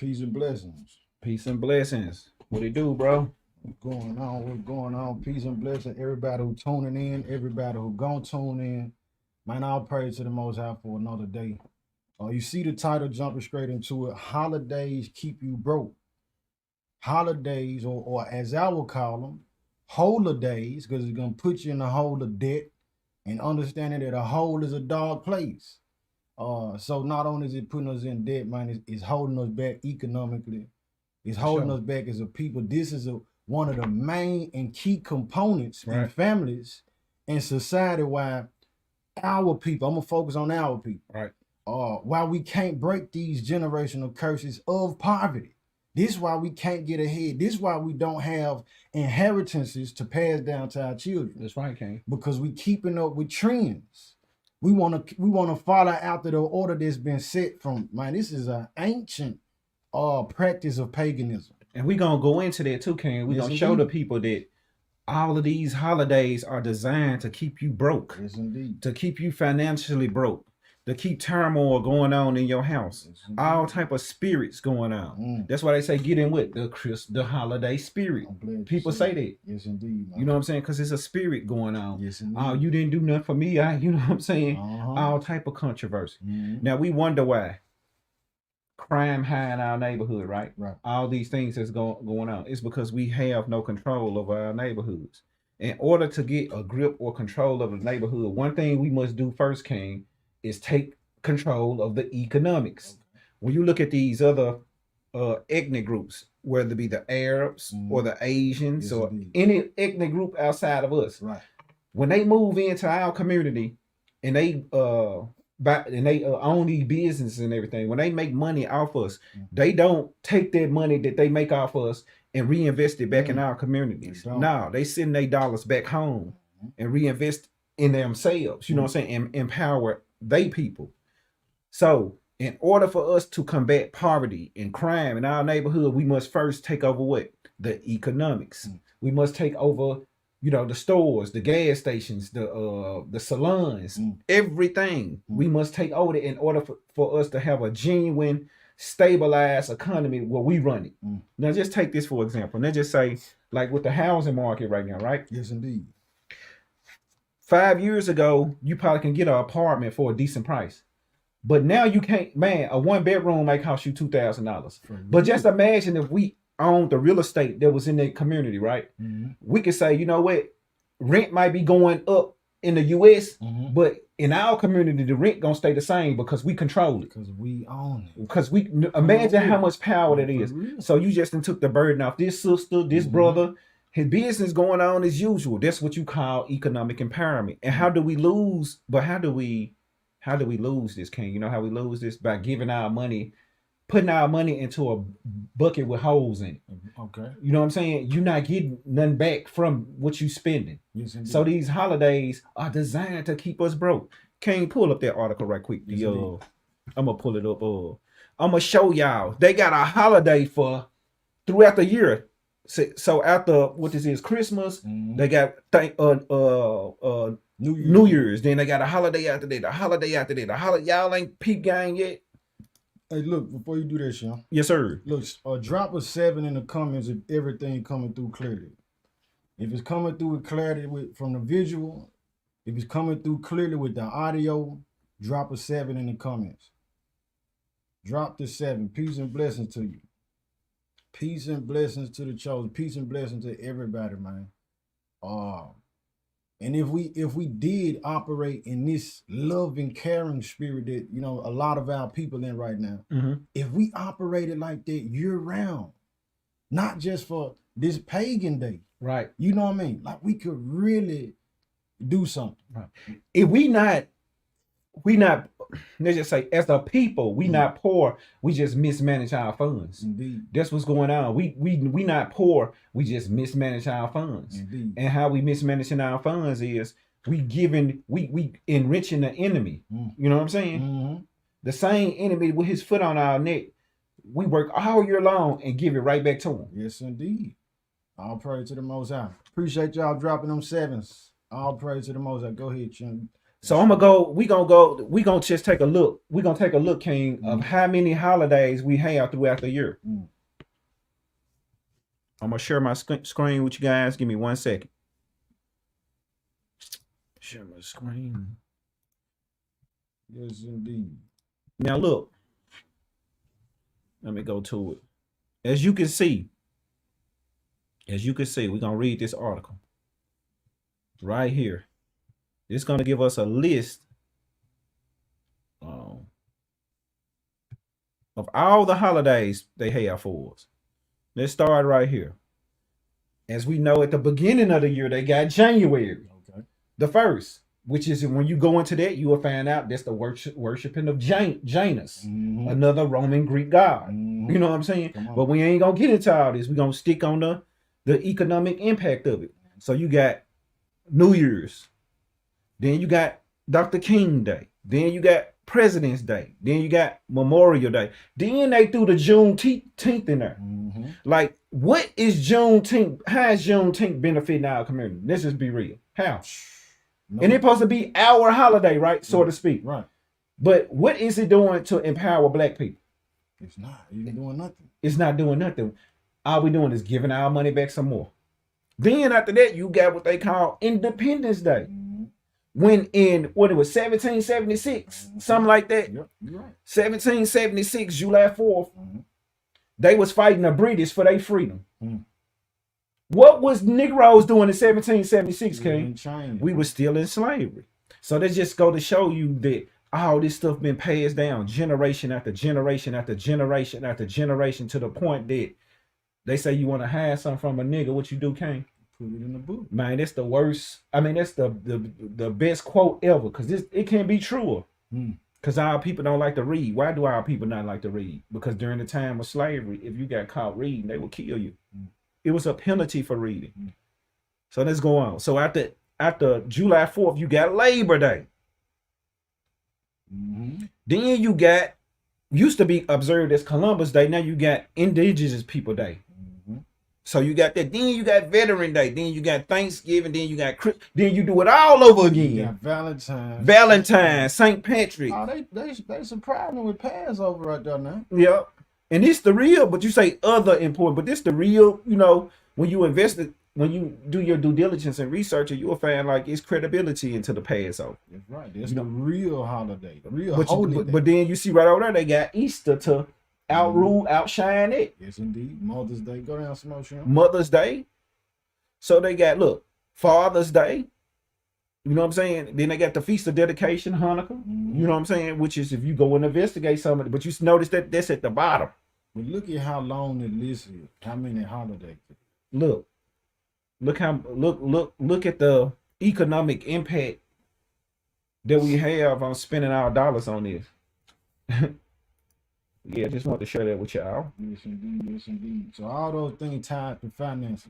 Peace and blessings. Peace and blessings. What it do, bro? What's going on? What's going on? Peace and blessings. Everybody who tuning in, everybody who gonna tune in. Man, I'll pray to the Most High for another day. You see the title jumping straight into it. Holidays keep you broke. Holidays, or as I will call them, holidays, because it's gonna put you in a hole of debt and understanding that a hole is a dark place. So not only is it putting us in debt, man, it's holding us back economically. It's holding us back as a people. This is one of the main and key components in families and society why our people, I'm gonna focus on our people. Right. Why we can't break these generational curses of poverty. This is why we can't get ahead. This is why we don't have inheritances to pass down to our children. That's right, King. Because we keeping up with trends. We wanna follow after the order that's been set from, man, this is an ancient practice of paganism. And we gonna go into that too, King. We gonna show the people that all of these holidays are designed to keep you broke. Yes, indeed. To keep you financially broke. To keep turmoil going on in your house. Yes, all type of spirits going on. That's why they say get in with the holiday spirit. People say that. Yes, indeed. Man. You know what I'm saying? Because it's a spirit going on. Yes, indeed. Oh, you didn't do nothing for me. You know what I'm saying? All type of controversy. Now we wonder why crime high in our neighborhood, right? Right. All these things that's going on. It's because we have no control over our neighborhoods. In order to get a grip or control of the neighborhood, one thing we must do first, King, is take control of the economics. Okay. When you look at these other ethnic groups, whether it be the Arabs or the Asians or any ethnic group outside of us, right? When they move into our community and they own these businesses and everything, when they make money off us, they don't take that money that they make off us and reinvest it back in our communities. No, they send their dollars back home and reinvest in themselves. You know what I'm saying? And empower they people. So in order for us to combat poverty and crime in our neighborhood, we must first take over what? The economics. We must take over, the stores, the gas stations, the salons, everything. We must take over it in order for us to have a genuine, stabilized economy where we run it. Now just take this for example. Let's just say, like with the housing market right now, right? Yes, indeed. 5 years ago, you probably can get an apartment for a decent price. But now you can't, man, a 1-bedroom might cost you $2,000. But just imagine if we owned the real estate that was in the community, right? We could say, you know what? Rent might be going up in the US, but in our community, the rent gonna stay the same because we control it. Because we own it. Because we imagine how much power that is. So you just took the burden off this sister, this brother. His business going on as usual. That's what you call economic empowerment. And how do we lose? But how do we lose this, King? You know how we lose this? By giving our money, putting our money into a bucket with holes in it. Okay. You know what I'm saying? You're not getting nothing back from what you spending. Yes, indeed. So these holidays are designed to keep us broke. King, pull up that article right quick. Yes, I'm gonna pull it up. I'm gonna show y'all. They got a holiday for throughout the year. So after what this is, Christmas, they got New Year's. Then they got a holiday after that, a holiday after that, a holiday. Y'all ain't peep gang yet. Hey, look, before you do that, Sean. Yes, sir. Look, drop a 7 in the comments if everything coming through clearly. If it's coming through with clarity from the visual, if it's coming through clearly with the audio, drop a 7 in the comments. Drop the 7. Peace and blessings to you. Peace and blessings to the chosen. Peace and blessings to everybody, man. And if we did operate in this love and caring spirit that a lot of our people in right now, if we operated like that year round, not just for this pagan day, right? You know what I mean? Like we could really do something. Right. If we not, let's just say, as a people, we not poor. We just mismanage our funds. Indeed. That's what's going on. We not poor. We just mismanage our funds. Indeed. And how we mismanaging our funds is we enriching the enemy. You know what I'm saying? The same enemy with his foot on our neck. We work all year long and give it right back to him. Yes, indeed. All praise to the Most High. Appreciate y'all dropping them 7s. All praise to the Most High. Go ahead, Chim. So I'm gonna go. We gonna just take a look. We gonna take a look, King, of how many holidays we have throughout the year. Mm. I'm gonna share my screen with you guys. Give me 1 second. Share my screen. Yes, indeed. Now look. Let me go to it. As you can see, we're gonna read this article right here. It's gonna give us a list of all the holidays they have for us. Let's start right here. As we know, at the beginning of the year, they got January, Okay. the first, which is when you go into that, you will find out that's the worshiping of Janus, Mhm. another Roman Greek god. Mhm. You know what I'm saying? Come on. But we ain't gonna get into all this. We're gonna stick on the economic impact of it. So you got New Year's, then you got Dr. King Day, then you got President's Day, then you got Memorial Day. Then they threw the Juneteenth in there. Mhm. Like, what is Juneteenth? How is Juneteenth benefiting our community? Let's just be real. How? No. And it's supposed to be our holiday, right? So to speak. Right. But what is it doing to empower black people? It's not even doing nothing. It's not doing nothing. All we doing is giving our money back some more. Then after that, you got what they call Independence Day. Mhm. When in what it was 1776, something like that. Yep, you're right. 1776, July 4th, Mhm. they was fighting the British for their freedom. Mm. What was Negroes doing in 1776, It King? ain't changed. We were still in slavery. So they just go to show you that all this stuff been passed down generation after generation after generation after generation to the point that they say you want to hide something from a nigga. What you do, King? Put it in the book. Man, that's the worst. I mean, that's the best quote ever, because it can't be truer. Mm. Because our people don't like to read. Why do our people not like to read? Because during the time of slavery, if you got caught reading, they would kill you. Mm. It was a penalty for reading. Mm. So let's go on. So after July 4th, you got Labor Day. Mm-hmm. Then you got, used to be observed as Columbus Day. Now you got Indigenous People Day. Mm-hmm. So you got that. Then you got Veteran Day. Then you got Thanksgiving. Then you got then you do it all over again. You got Valentine's, St. Patrick. Oh, they surprised me with Passover right there now. Yep. And it's the real, but you say other important, but this the real, you know, when you invest it, when you do your due diligence and research, you'll find like it's credibility into the Passover. That's right. That's the real holiday, the real But, holy day. but then you see right over there, they got Easter to outrule, outshine it. Yes, indeed. Mother's Day. Go down some more, Shrimp. Mother's Day. So they got, look, Father's Day. You know what I'm saying? Then they got the Feast of Dedication, Hanukkah. Mhm. You know what I'm saying? Which is if you go and investigate something, but you notice that that's at the bottom. But look at how long the list is. How many holidays? Look at the economic impact that we have on spending our dollars on this. Yeah, I just want to share that with y'all. Yes, indeed. Yes, indeed. So all those things tied to finances.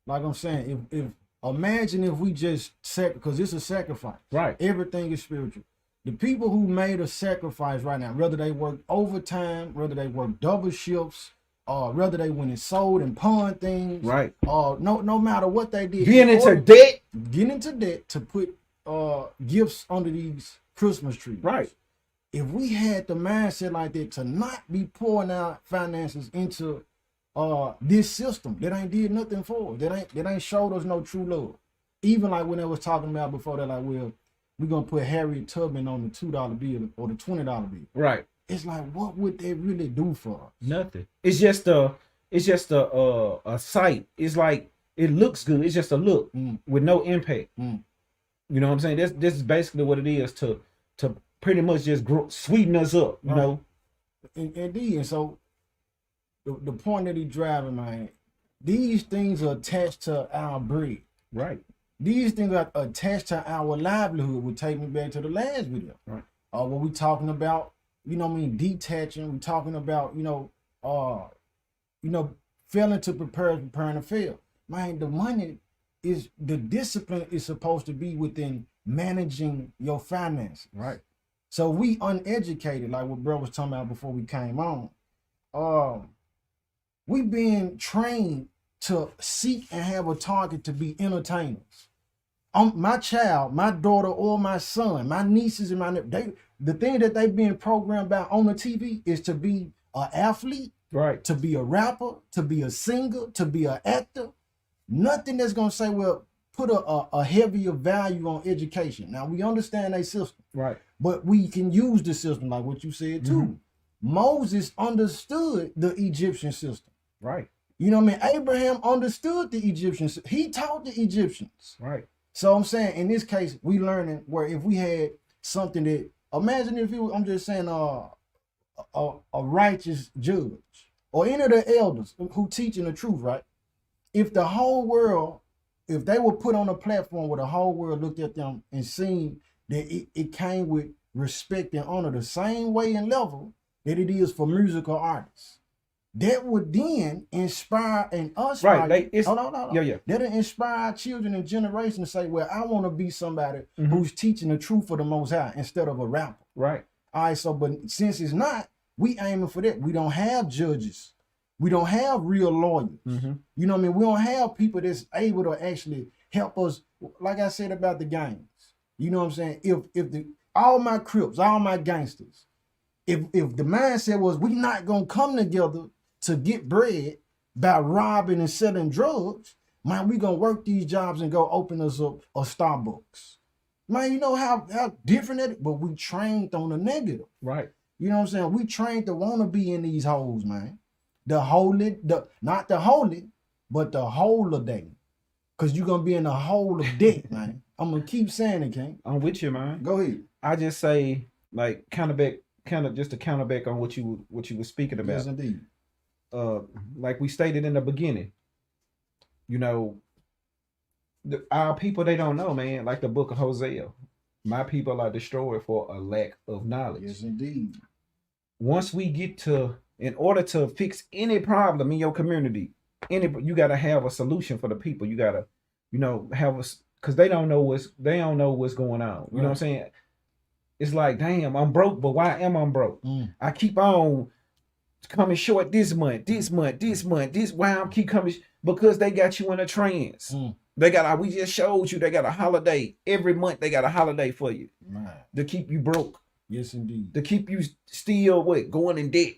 Like I'm saying, if imagine if we just because it's a sacrifice. Right. Everything is spiritual. The people who made a sacrifice right now, whether they work overtime, whether they work double shifts, or whether they went and sold and pawned things, Right. No matter what they did, Getting into debt. getting into debt to put gifts under these Christmas trees. Right. If we had the mindset like that to not be pouring out finances into this system that ain't did nothing for us, that ain't showed us no true love. Even like when they was talking about before that, like, well, we're gonna put Harriet Tubman on the $2 bill or the $20 bill. Right. It's like, what would they really do for us? Nothing. It's just a sight. It's like it looks good. It's just a look with no impact. Mm. You know what I'm saying? This is basically what it is to pretty much just sweeten us up. You know. Indeed. And so the point that he's driving, man, these things are attached to our bread. Right. These things are attached to our livelihood. Will take me back to the last video. Right. What we talking about, you know what I mean, detaching. We talking about, failing to preparing to fail. Man, the money is, the discipline is supposed to be within managing your finances. Right. So we uneducated, like what bro was talking about before we came on. We being trained to seek and have a target to be entertainers. my child, my daughter, or my son, my nieces and the thing that they being programmed about on the TV is to be an athlete, Right. to be a rapper, to be a singer, to be an actor. Nothing that's gonna say, well, put a heavier value on education. Now we understand a system, Right. but we can use the system like what you said too. Moses understood the Egyptian system. Right. You know what I mean? Abraham understood the Egyptians. He taught the Egyptians. Right. So I'm saying in this case, we learning where if we had something that, imagine if it was, I'm just saying, a righteous judge or any of the elders who teaching the truth, right? If the whole world, if they were put on a platform where the whole world looked at them and seen that it came with respect and honor the same way and level that it is for musical artists, that would then inspire and us. Right. Hold on. Yeah. That'll inspire children and generations to say, well, I want to be somebody who's teaching the truth for the Most High instead of a rapper. Right. All right, so, but since it's not, we aiming for that. We don't have judges. We don't have real lawyers. You know what I mean? We don't have people that's able to actually help us. Like I said about the gangs. You know what I'm saying? If all my Crips, all my gangsters, if the mindset was we not gonna come together to get bread by robbing and selling drugs, man, we gonna work these jobs and go open us up a Starbucks. Man, you know how different it is, but we trained on the negative. Right. You know what I'm saying? We trained to want to be in these holes, man. The holy, not the holy, but the hole of day. Cause you're gonna be in the hole of death, man. I'm gonna keep saying it, King. I'm with you, man. Go ahead. I just say, like, just to counter back on what you were speaking about. Yes, indeed. Like we stated in the beginning, you know, our people, they don't know, man. Like the book of Hosea, my people are destroyed for a lack of knowledge. Yes, indeed. Once we get to, in order to fix any problem in your community, you got to have a solution for the people. You got to, you know, have us, because they don't know what's going on. You know what I'm saying? It's like, damn, I'm broke, but why am I broke? I keep on coming short this month, why I'm keep coming, because they got you in a trance. They got, we just showed you, they got a holiday every month. They got a holiday for you to keep you broke. Yes, indeed. To keep you still going in debt.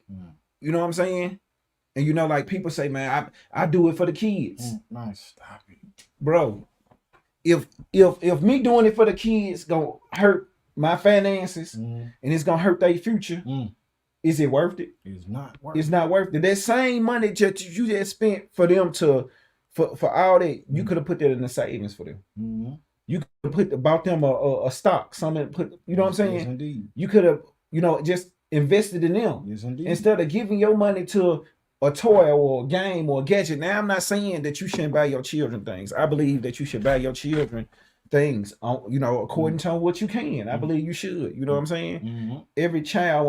You know what I'm saying? And you know, like people say, man, I do it for the kids. Nice, stop it, bro. If me doing it for the kids gonna hurt my finances and it's gonna hurt their future, is it worth it? It's not worth it. It's not worth it. That same money that you just spent for them for all that, you could have put that in the savings for them. You could have bought them a stock, something, you know what I'm saying? Yes, indeed. You could have, you know, just invested in them. Yes, indeed. Instead of giving your money to a toy or a game or a gadget. Now, I'm not saying that you shouldn't buy your children things. I believe that you should buy your children things, you know, according to what you can. I believe you should. You know what I'm saying? Every child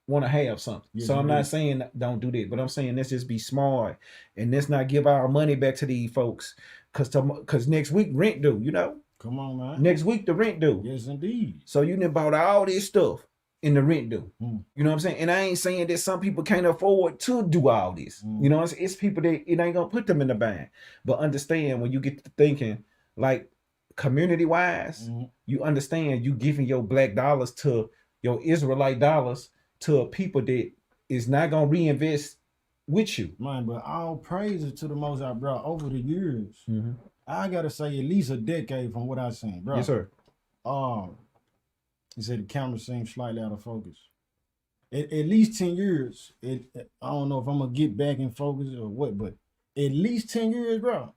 want to have something. Yes, so I'm not saying don't do that, but I'm saying let's just be smart and let's not give our money back to these folks, because next week rent due. You know. Come on, man. Next week the rent due. Yes, indeed. So you done bought all this stuff in the rent due. You know what I'm saying? And I ain't saying that some people can't afford to do all this. You know, it's people that it ain't gonna put them in the bind. But understand, when you get to thinking like community wise, you understand you giving your black dollars to your Israelite dollars to a people that is not gonna reinvest with you. Man, but all praises to the Most High, bro. Over the years, I gotta say at least a decade from what I've seen, bro. Yes, sir. He said the camera seems slightly out of focus. At least 10 years, I don't know if I'm gonna get back in focus or what, but at least 10 years, bro.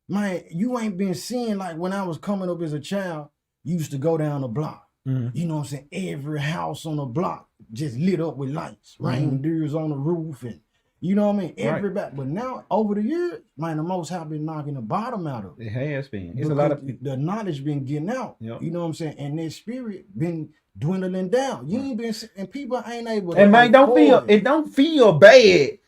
Man, you ain't been seeing, like when I was coming up as a child, you used to go down the block. You know what I'm saying? Every house on the block just lit up with lights, reindeers on the roof, and you know what I mean? Everybody. But now, over the years, man, the Most High been knocking the bottom out of it. It has been. It's a lot of the knowledge been getting out. You know what I'm saying? And that spirit been dwindling down. You ain't been, and people ain't able to. And man, don't feel bad.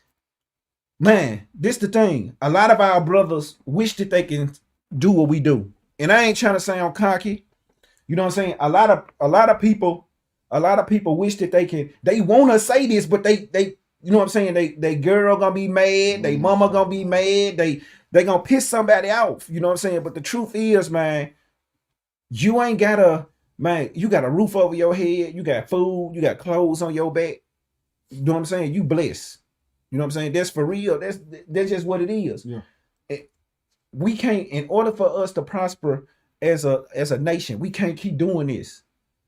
Man, this the thing. A lot of our brothers wish that they can do what we do. And I ain't trying to sound cocky. You know what I'm saying? A lot of people wish that they want to say this, but they you know what I'm saying? They girl gonna be mad, they mama gonna be mad, They gonna piss somebody off. You know what I'm saying? But the truth is, man, you ain't gotta, man, you got a roof over your head, you got food, you got clothes on your back. You know what I'm saying? You blessed. You know what I'm saying? That's for real. That's just what it is. Yeah. We can't, in order for us to prosper as a nation, we can't keep doing this.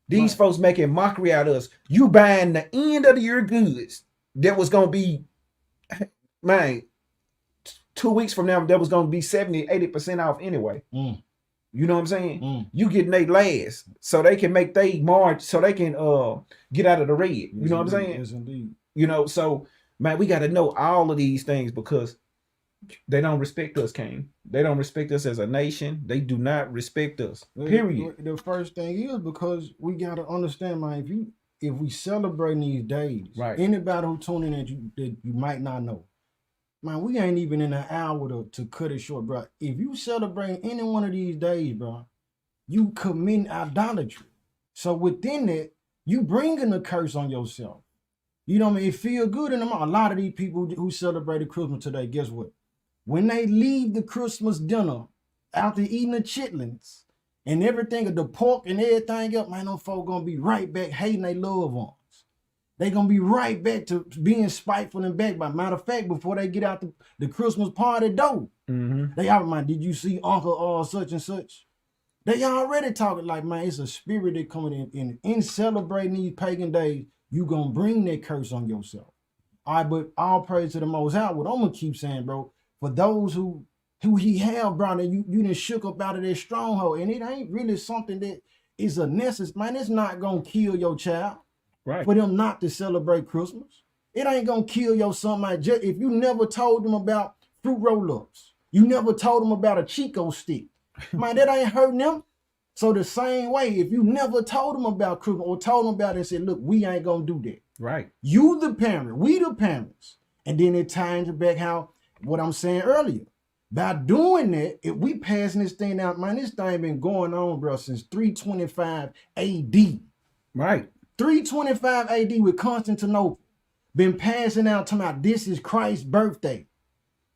These Right. folks making mockery out of us. You buying the end of the year goods that was gonna be, man, 2 weeks from now, that was gonna be 70, 80% off anyway. Mm. You know what I'm saying? Mm. You getting they last so they can make they margin, so they can get out of the red. You Yes, know what I'm indeed. saying? Yes, indeed. You know, so man, we got to know all of these things because they don't respect us, King. They don't respect us as a nation. They do not respect us. Period. The first thing is because we gotta understand, man. If we celebrate these days, Right. Anybody who tune in that you might not know, man, we ain't even in an hour to cut it short, bro. If you celebrate any one of these days, bro, you commit idolatry. So within that, you bringing a curse on yourself. You know what I mean? It feel good in them. A lot of these people who celebrated Christmas today, guess what? When they leave the Christmas dinner after eating the chitlins and everything, the pork and everything else, man, them folk gonna be right back hating their loved ones. They gonna be right back to being spiteful and backbite. Matter of fact, before they get out the Christmas party door, they out, man, did you see Uncle such and such? They already talking like, man, it's a spirit that coming in celebrating these pagan days. You gonna bring that curse on yourself. All right, but all praise to the Most High. What I'm gonna keep saying, bro, for those who he have, bro, that you done shook up out of their stronghold, and it ain't really something that is a necessary, man. It's not gonna kill your child Right. for them not to celebrate Christmas. It ain't gonna kill your son, man. Just if you never told them about fruit roll-ups, you never told them about a Chico stick, man, that ain't hurting them. So the same way, if you never told them about Christmas or told them about it and said, look, we ain't gonna do that. Right. You the parent, we the parents. And then it ties back how what I'm saying earlier. By doing that, if we passing this thing out, man, this thing been going on, bro, since 325 AD. Right. 325 AD with Constantinople. Been passing out talking about this is Christ's birthday.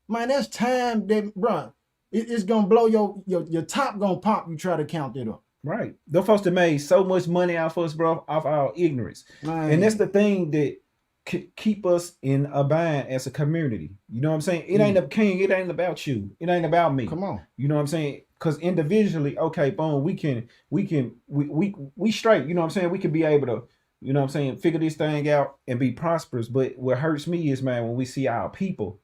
Man, that's time that, bro, it's gonna blow your top gonna pop. You try to count it up. Right. Those folks that made so much money off us, bro, off our ignorance. Man. And that's the thing that keep us in a bind as a community. You know what I'm saying? It ain't a king. It ain't about you. It ain't about me. Come on. You know what I'm saying? Because individually, okay, boom, we straight. You know what I'm saying? We can be able to, you know what I'm saying, figure this thing out and be prosperous. But what hurts me is, man, when we see our people,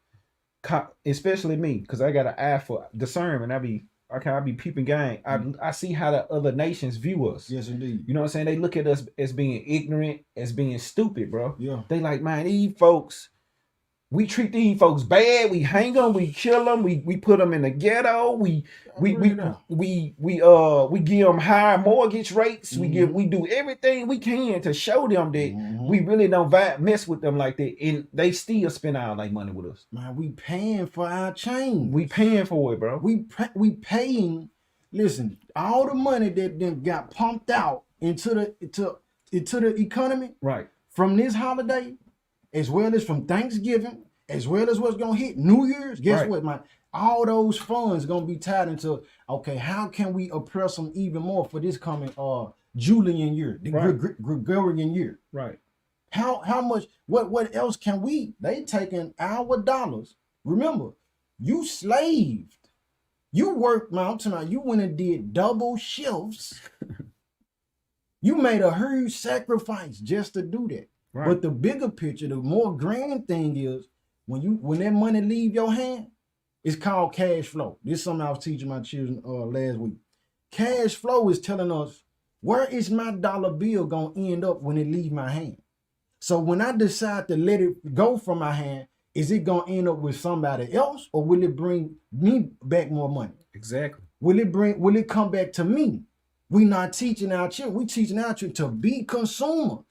especially me, because I got an eye for discernment. I be peeping game. I see how the other nations view us. Yes, indeed. You know what I'm saying? They look at us as being ignorant, as being stupid, bro. Yeah. They like, man, these folks, we treat these folks bad. We hang them, we kill them, we put them in the ghetto. We give them higher mortgage rates. We do everything we can to show them that we really don't mess with them like that, and they still spend all their money with us. Man, we paying for our change. We paying for it, bro. We paying. Listen, all the money that then got pumped out into the economy, right, from this holiday, as well as from Thanksgiving, as well as what's gonna hit New Year's. Guess what, man? All those funds gonna be tied into, okay, how can we oppress them even more for this coming Julian year, the Gregorian year? Right. How much? What else can we? They taking our dollars. Remember, you slaved. You worked, man. I'm telling you, you went and did double shifts. You made a huge sacrifice just to do that. Right. But the bigger picture, the more grand thing is when that money leave your hand, it's called cash flow. This is something I was teaching my children last week. Cash flow is telling us, where is my dollar bill gonna end up when it leave my hand? So when I decide to let it go from my hand, is it gonna end up with somebody else, or will it bring me back more money? Exactly. Will it come back to me? We not teaching our children. We teaching our children to be consumers.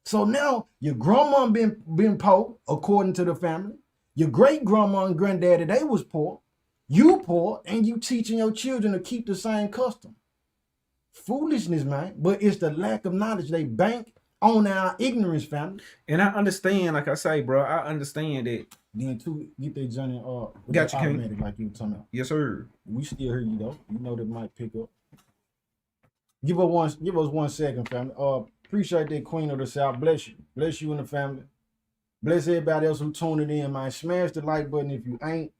So now your grandma been poor, according to the family. Your great grandma and granddaddy, they was poor. You poor, and you teaching your children to keep the same custom. Foolishness, man. But it's the lack of knowledge. They bank on our ignorance, family. And I understand, like I say, bro, I understand that. Then to get that journey with Got the you, King. automatic like you were talking about. Yes, sir. We still hear you though. You know that might pick up. Give us 1 second, family. Appreciate that Queen of the South. Bless you. Bless you and the family. Bless everybody else who tuning in, man. Smash the like button if you ain't.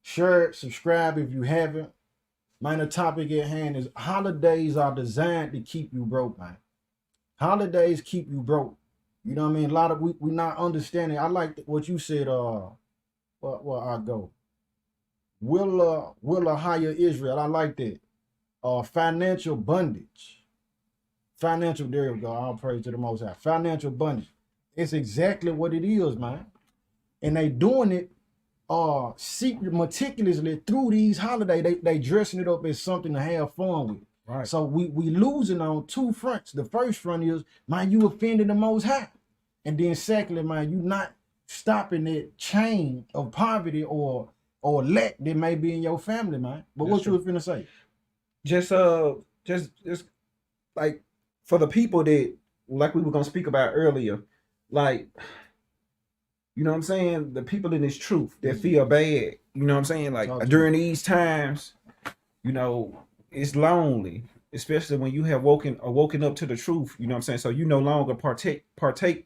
Share it, subscribe if you haven't. Man, the topic at hand is holidays are designed to keep you broke, man. Holidays keep you broke. You know what I mean? A lot of we not understanding. I like what you said. Where I go. Will hire Israel. I like that. Financial bondage. Financial. There we go. All praise to the Most High. Financial bondage. It's exactly what it is, man. And they doing it secret meticulously through these holidays. They dressing it up as something to have fun with. Right. So we losing on 2 fronts. The first front is, man, you offended the Most High. And then secondly, man, you not stopping that chain of poverty or lack that may be in your family, man. But That's what you true. was finna say? Just like for the people that, like we were gonna speak about earlier, like, you know what I'm saying, the people in this truth that feel bad, you know what I'm saying, like Talk to during these times, you know, it's lonely, especially when you have woken up to the truth, you know what I'm saying, so you no longer partake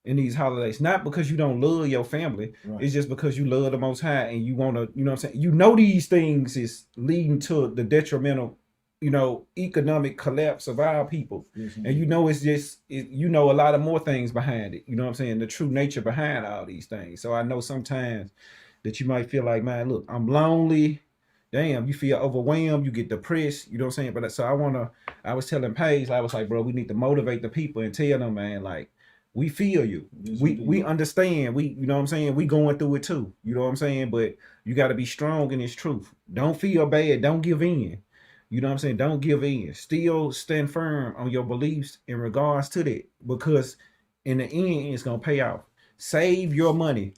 in these holidays, not because you don't love your family, Right. it's just because you love the Most High and you want to, you know what I'm saying, you know, these things is leading to the detrimental, you know, economic collapse of our people. Yes, And you know, it's just, you know, a lot of more things behind it. You know what I'm saying? The true nature behind all these things. So I know sometimes that you might feel like, man, look, I'm lonely. Damn, you feel overwhelmed. You get depressed. You know what I'm saying? But so I was telling Paige, I was like, bro, we need to motivate the people and tell them, man, like, we feel you. Yes, We understand. You know what I'm saying? We going through it too. You know what I'm saying? But you got to be strong in this truth. Don't feel bad. Don't give in. You know what I'm saying? Don't give in. Still stand firm on your beliefs in regards to that, because in the end, it's going to pay off. Save your money.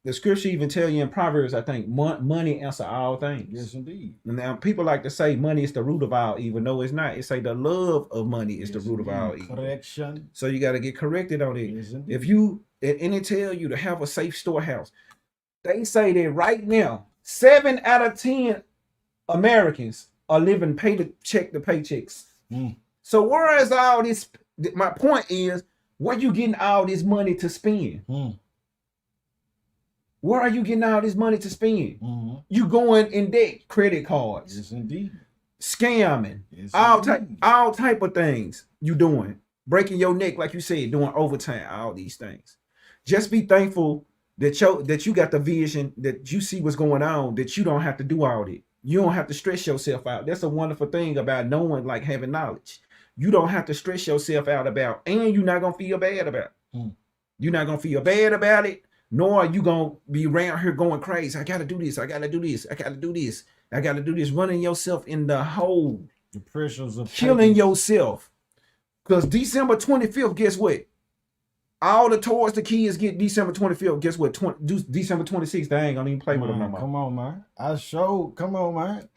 The scripture even tell you in Proverbs, I think, money answer all things. Yes, indeed. Now, people like to say money is the root of all evil. No, it's not. It say the love of money is the Yes, root of all indeed. evil. Correction. So you got to get corrected on it. Yes, indeed. If you, and it tell you to have a safe storehouse, they say that right now, 7 out of 10 Americans are living pay to paychecks. So where is all this? My point is, where you getting all this money to spend? Where are you getting all this money to spend? You going in debt, credit cards, Yes, indeed. Scamming, Yes, all type of things you doing, breaking your neck, like you said, doing overtime, all these things. Just be thankful that you got the vision, that you see what's going on, that you don't have to do all that. You don't have to stress yourself out. That's a wonderful thing about knowing, like having knowledge. You don't have to stress yourself out about, and you're not gonna feel bad about it. You're not gonna feel bad about it, nor are you gonna be around here going crazy. I gotta do this. I gotta do this. I gotta do this. I gotta do this. Running yourself in the hole. The pressures of Killing yourself. Because December 25th, guess what? All the toys the kids get December 25th, guess what? December 26th, they ain't gonna even play with them no more. Come on, man. Come on, man.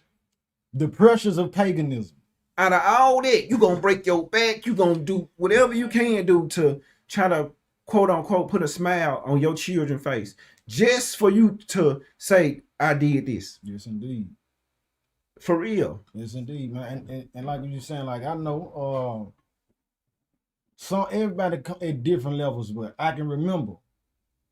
The pressures of paganism. Out of all that, you gonna break your back. You gonna do whatever you can do to try to, quote unquote, put a smile on your children's face, just for you to say, I did this. Yes, indeed. For real. Yes, indeed, man. And like you were saying, like, I know everybody come at different levels, but I can remember,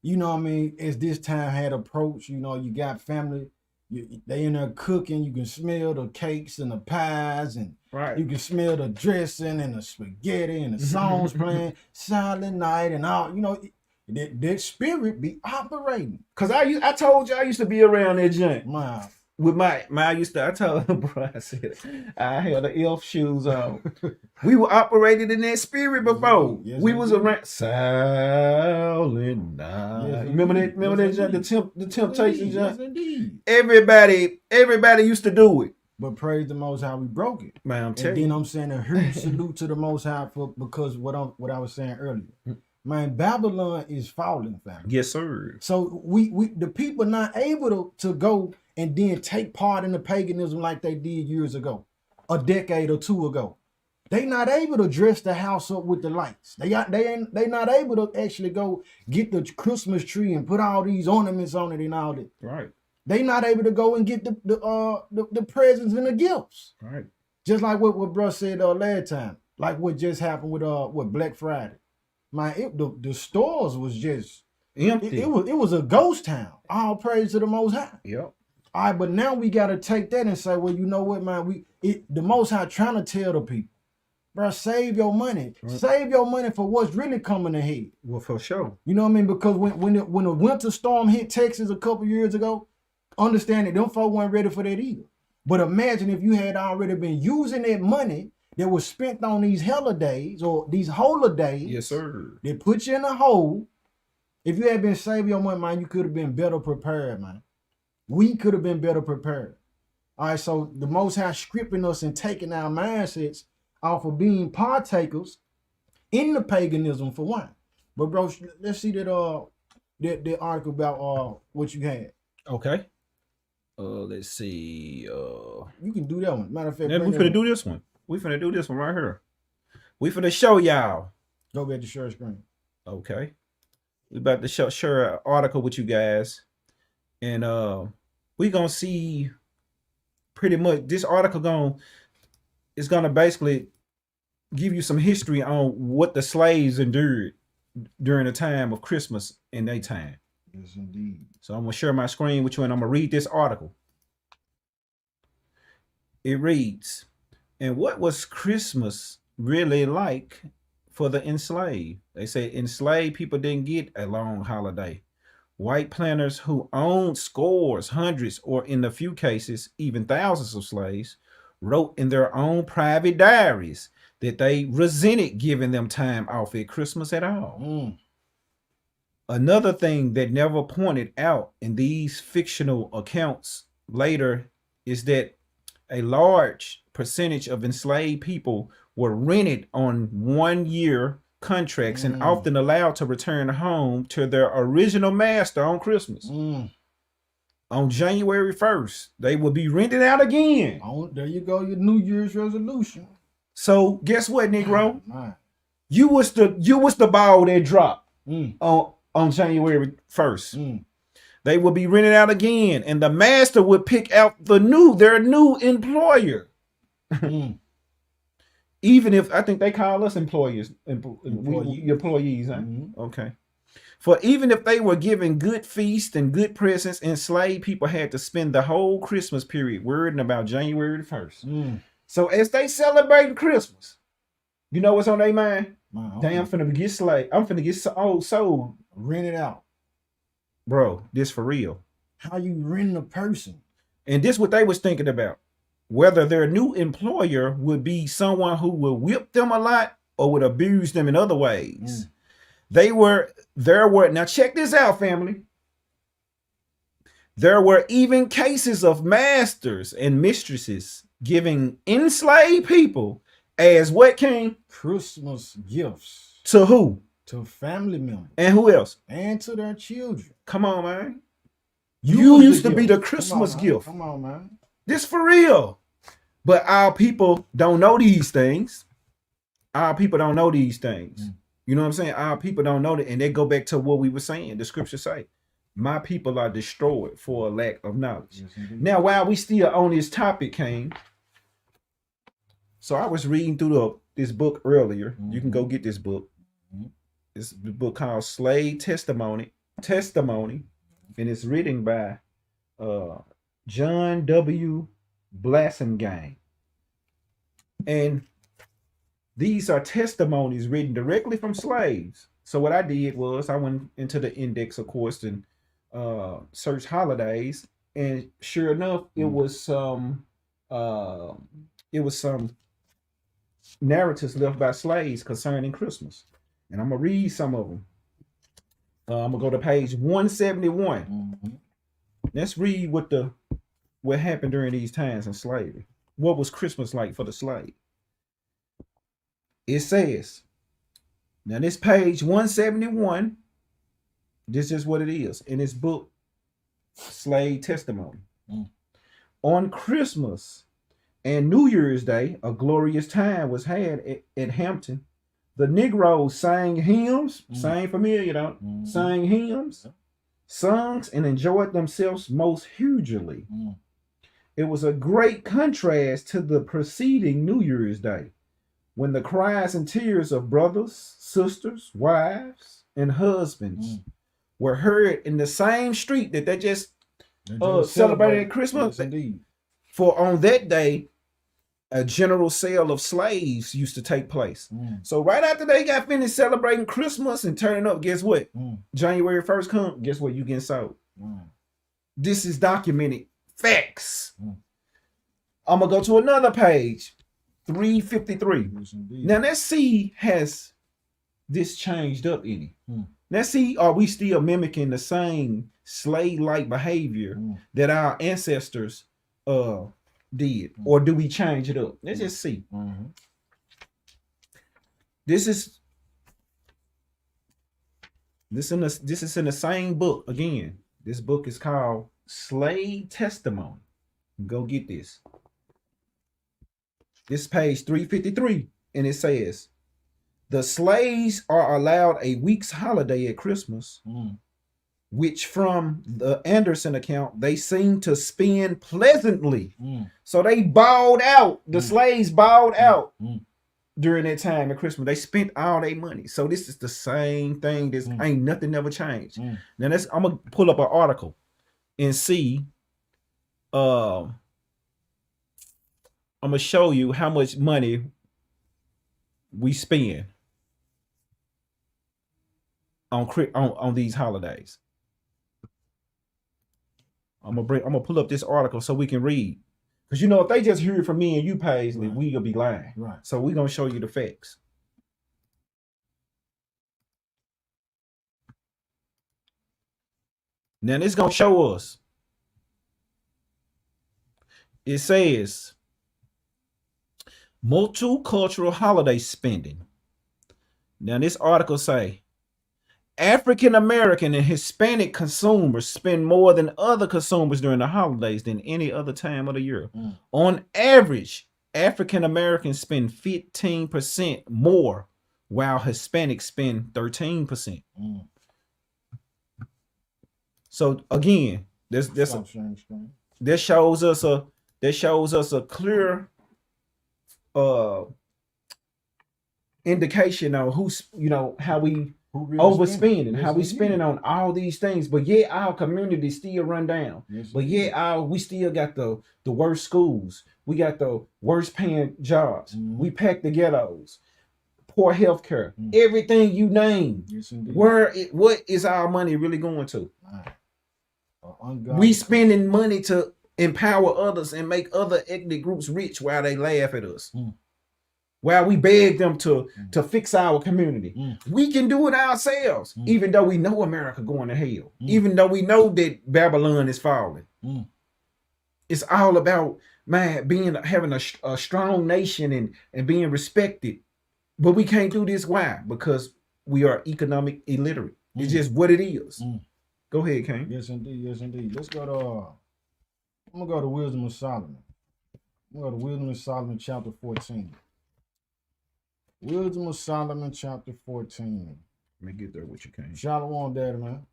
you know what I mean, as this time had approached, you know, you got family, they in there cooking, you can smell the cakes and the pies, and you can smell the dressing and the spaghetti and the songs playing, Silent Night and all, you know, that spirit be operating. Cause I told you I used to be around that joint. Wow. With I told him, bro, I said, I had the elf shoes on. We were operated in that spirit before. Yes, we was around Silent Night. Yes, remember that yes, joint, the Temptation joint? Yes, indeed. Everybody used to do it. But praise the Most High, we broke it. Man, I'm telling you. And you. then I'm saying a huge salute to the Most High because what I was saying earlier. Man, Babylon is falling, family. Yes, sir. So we the people not able to go and then take part in the paganism like they did years ago, a decade or two ago. They not able to dress the house up with the lights. They not able to actually go get the Christmas tree and put all these ornaments on it and all that. Right. They not able to go and get the presents and the gifts. Right. Just like what bro said last time, like what just happened with Black Friday. Man, the stores was just Empty. it was a ghost town. All praise to the Most High. Yep. All right, but now we gotta take that and say, well, you know what, man? The Most High trying to tell the people, bro, save your money. Right. Save your money for what's really coming ahead. Well, for sure. You know what I mean? Because when a winter storm hit Texas a couple years ago, understand that them folk weren't ready for that either. But imagine if you had already been using that money that was spent on these holidays or these holidays. Yes, sir. That put you in a hole. If you had been saving your money, man, you could have been better prepared, man. We could have been better prepared. All right, so the Most High scripting us and taking our mindsets off of being partakers in the paganism for one. But bro, let's see that article about what you had. Okay. Let's see. You can do that one. Matter of fact, we finna do this one. We finna do this one right here. We finna show y'all. Go back to share screen. Okay. We about to share an article with you guys. And we gonna see pretty much this article is gonna basically give you some history on what the slaves endured during the time of Christmas in their time. Yes, indeed. So I'm gonna share my screen with you and I'm gonna read this article. It reads, and what was Christmas really like for the enslaved? They say enslaved people didn't get a long holiday. White planters who owned scores, hundreds, or in a few cases, even thousands of slaves, wrote in their own private diaries that they resented giving them time off at Christmas at all. Another thing that never pointed out in these fictional accounts later is that a large percentage of enslaved people were rented on 1-year contracts and often allowed to return home to their original master on Christmas. On January 1st, they will be rented out again. There you go, your New Year's resolution. So guess what, Negro? Man. You was the ball that dropped on January 1st. They will be rented out again, and the master would pick out their new employer. Even if I think they call us employees. Employees, huh? Okay. For even if they were given good feasts and good presents, enslaved people had to spend the whole Christmas period worrying about January 1st. So as they celebrate Christmas, you know what's on their mind? Damn, I'm finna get slave. I'm finna get sold. Rented out. Bro, this for real. How you rent a person? And this what they was thinking about. Whether their new employer would be someone who would whip them a lot or would abuse them in other ways. There were, now check this out, family. There were even cases of masters and mistresses giving enslaved people as what, King? Christmas gifts. To who? To family members. And who else? And to their children. Come on, man. You used to be the Christmas gift. Come on, man. This for real. But our people don't know these things. Our people don't know these things. You know what I'm saying? Our people don't know that. And they go back to what we were saying. The scriptures say, my people are destroyed for a lack of knowledge. Yes, now, while we still on this topic, Cain, so I was reading through this book earlier. You can go get this book. It's the book called Slave Testimony. And it's written by John W. Blasingame. And these are testimonies written directly from slaves. So what I did was I went into the index, of course, and searched holidays. And sure enough, it was some narratives left by slaves concerning Christmas. And I'm gonna read some of them. I'm gonna go to page 171. Let's read what happened during these times in slavery. What was Christmas like for the slave? It says, now this page 171, this is what it is in this book, Slave Testimony. On Christmas, And New Year's Day, a glorious time was had at Hampton. The Negroes sang hymns, sang familiar, don't sang hymns, songs, and enjoyed themselves most hugely. It was a great contrast to the preceding New Year's Day, when the cries and tears of brothers, sisters, wives, and husbands were heard in the same street that they just celebrated at Christmas. Yes, indeed. For on that day, a general sale of slaves used to take place. So right after they got finished celebrating Christmas and turning up, guess what? January 1st come, guess what? You getting sold. This is documented facts. I'm gonna go to another page, 353. Yes, indeed. Now let's see, has this changed up any? Let's see, are we still mimicking the same slave-like behavior that our ancestors did, or do we change it up? Let's just see. This is in the same book again. This book is called Slave Testimony. Go get this. This page 353, and it says, the slaves are allowed a week's holiday at Christmas, which from the Anderson account, they seem to spend pleasantly. So they balled out. The slaves balled out during that time at Christmas. They spent all their money. So this is the same thing. This ain't nothing never changed. Now I'm gonna pull up an article and see. I'm gonna show you how much money we spend on these holidays. I'm gonna pull up this article so we can read. Because if they just hear it from me and you, Paisley, we gonna be lying. Right. So we're gonna show you the facts. Now this gonna show us. It says multicultural holiday spending. Now this article say African American and Hispanic consumers spend more than other consumers during the holidays than any other time of the year. On average, African Americans spend 15% more, while Hispanics spend 13%. So again, that shows us a clear indication on who's how we really overspending, how we spending on all these things, but yet our community still run down. But yet we still got the worst schools, we got the worst paying jobs, we pack the ghettos, poor health care, everything you name. What is our money really going to? We spending money to empower others and make other ethnic groups rich while they laugh at us. While we beg them to fix our community. We can do it ourselves, even though we know America going to hell, even though we know that Babylon is falling. It's all about, man, having a strong nation and being respected. But we can't do this. Why? Because we are economic illiterate. It's just what it is. Go ahead, King. Yes, indeed. Yes, indeed. Let's go to, I'm going to go to Wisdom of Solomon. I'm going to go to Wisdom of Solomon, chapter 14. Wisdom of Solomon, chapter 14. Let me get there with you, King. Shalom, Daddy, man.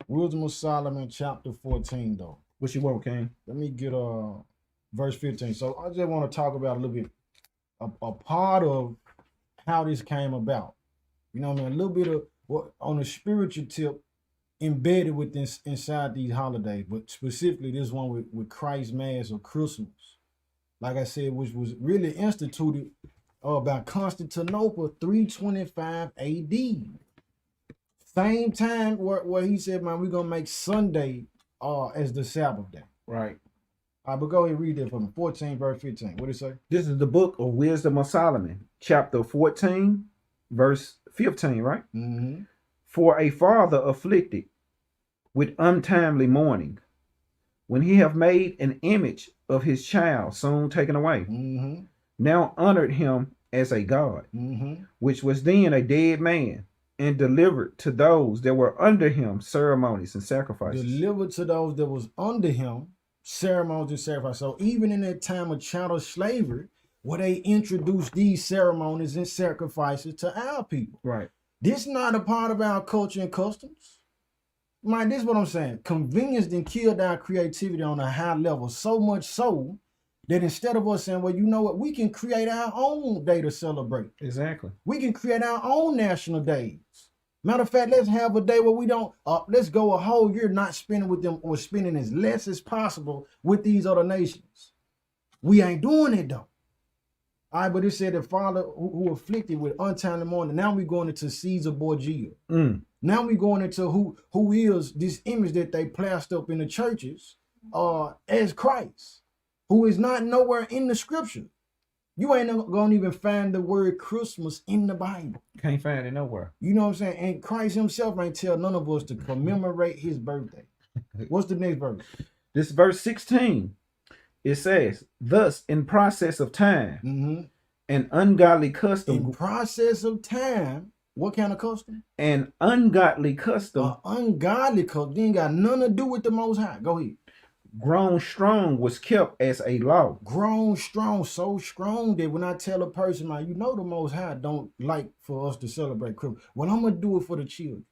Wisdom of Solomon, chapter 14, though. What you want, King? Let me get verse 15. So I just want to talk about a little bit, a part of how this came about. You know what I mean? A little bit of what on a spiritual tip embedded within inside these holidays, but specifically this one with Christ Mass or Christmas. Like I said, which was really instituted by Constantinople 325 AD. Same time where he said, man, we're gonna make Sunday as the Sabbath day. Right. All right, but go ahead and read that for me. 14 verse 15. What did it say? This is the book of Wisdom of Solomon, chapter 14, verse 15, right? For a father afflicted with untimely mourning, when he have made an image of his child soon taken away, now honored him as a god, which was then a dead man, and delivered to those that were under him ceremonies and sacrifices. Delivered to those that was under him ceremonies and sacrifice. So even in that time of chattel slavery, where they introduced these ceremonies and sacrifices to our people. Right. This not a part of our culture and customs. Man, this is what I'm saying. Convenience then killed our creativity on a high level, so much so that instead of us saying, well, you know what, we can create our own day to celebrate. Exactly. We can create our own national days. Matter of fact, let's have a day where we don't, let's go a whole year not spending with them or spending as less as possible with these other nations. We ain't doing it though. All right, but it said the father who afflicted with untimely mourning. Now we're going into Caesar Borgia. Now we're going into who is this image that they plaster up in the churches as Christ, who is not nowhere in the scripture. You ain't gonna even find the word Christmas in the Bible. Can't find it nowhere. You know what I'm saying? And Christ himself ain't tell none of us to commemorate his birthday. What's the next verse? This verse 16. It says, thus in process of time, an ungodly custom. In process of time, what kind of custom? An ungodly custom. Ungodly custom. Ain't got nothing to do with the Most High. Go ahead. Grown strong was kept as a law. Grown strong, so strong that when I tell a person, man, you know the Most High don't like for us to celebrate Christmas. Well, I'm gonna do it for the children.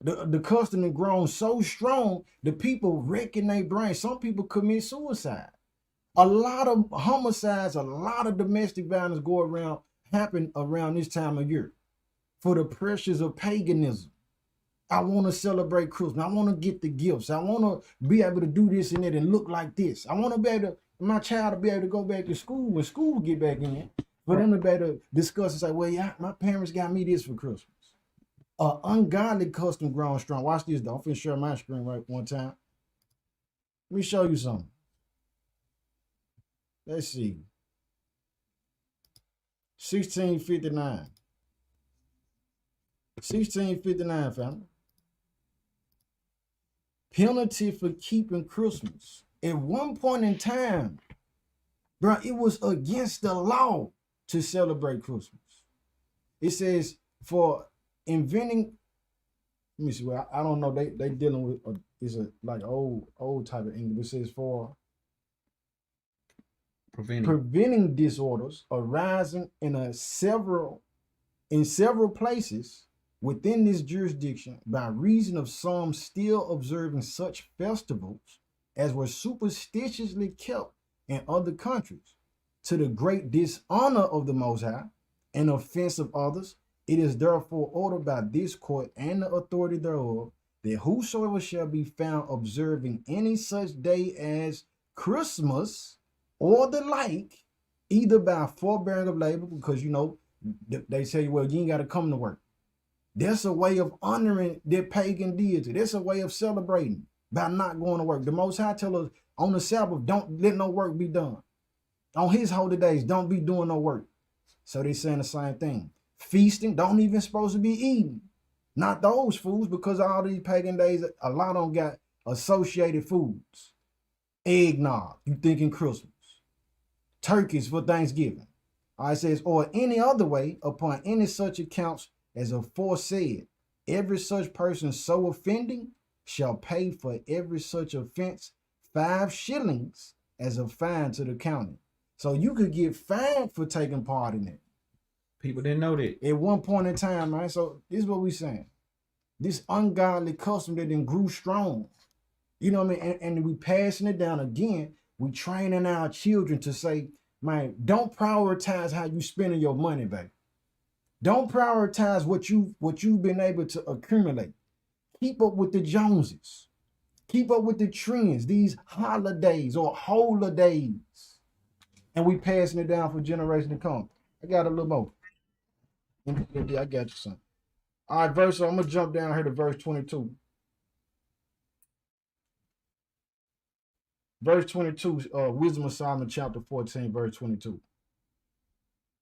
The custom has grown so strong, the people wrecking their brain. Some people commit suicide. A lot of homicides, a lot of domestic violence happen around this time of year for the pressures of paganism. I want to celebrate Christmas. I want to get the gifts. I want to be able to do this and that and look like this. I want to be able to, my child to be able to go back to school when school get back in. For them to be able to discuss and say, well, yeah, my parents got me this for Christmas. Ungodly custom grown strong. Watch this though. I'm finna share my screen right one time. Let me show you something. Let's see. 1659. 1659, family. Penalty for keeping Christmas. At one point in time, bro, it was against the law to celebrate Christmas. It says for inventing, let me see, well, I don't know, they dealing with it's a like old type of English. It says for preventing disorders arising in several places within this jurisdiction by reason of some still observing such festivals as were superstitiously kept in other countries, to the great dishonor of the Most High and offense of others. It is therefore ordered by this court and the authority thereof that whosoever shall be found observing any such day as Christmas or the like, either by forbearing of labor, because you know they say, well, you ain't got to come to work. That's a way of honoring their pagan deity. That's a way of celebrating by not going to work. The Most High tell us on the Sabbath, don't let no work be done. On his holy days, don't be doing no work. So they saying the same thing. Feasting, don't even supposed to be eating. Not those foods, because all these pagan days, a lot of them got associated foods. Eggnog, you thinking Christmas. Turkeys for Thanksgiving. It says, or any other way, upon any such accounts as aforesaid, every such person so offending shall pay for every such offense 5 shillings as a fine to the county. So you could get fined for taking part in it. People didn't know that. At one point in time, man. So this is what we saying. This ungodly custom that then grew strong. You know what I mean? And we passing it down again. We training our children to say, man, don't prioritize how you spending your money, baby. Don't prioritize what you've been able to accumulate. Keep up with the Joneses. Keep up with the trends, these holidays or holidays. And we passing it down for generations to come. I got a little more. I got you, son. All right, I'm going to jump down here to verse 22. Verse 22, Wisdom of Solomon, chapter 14, verse 22.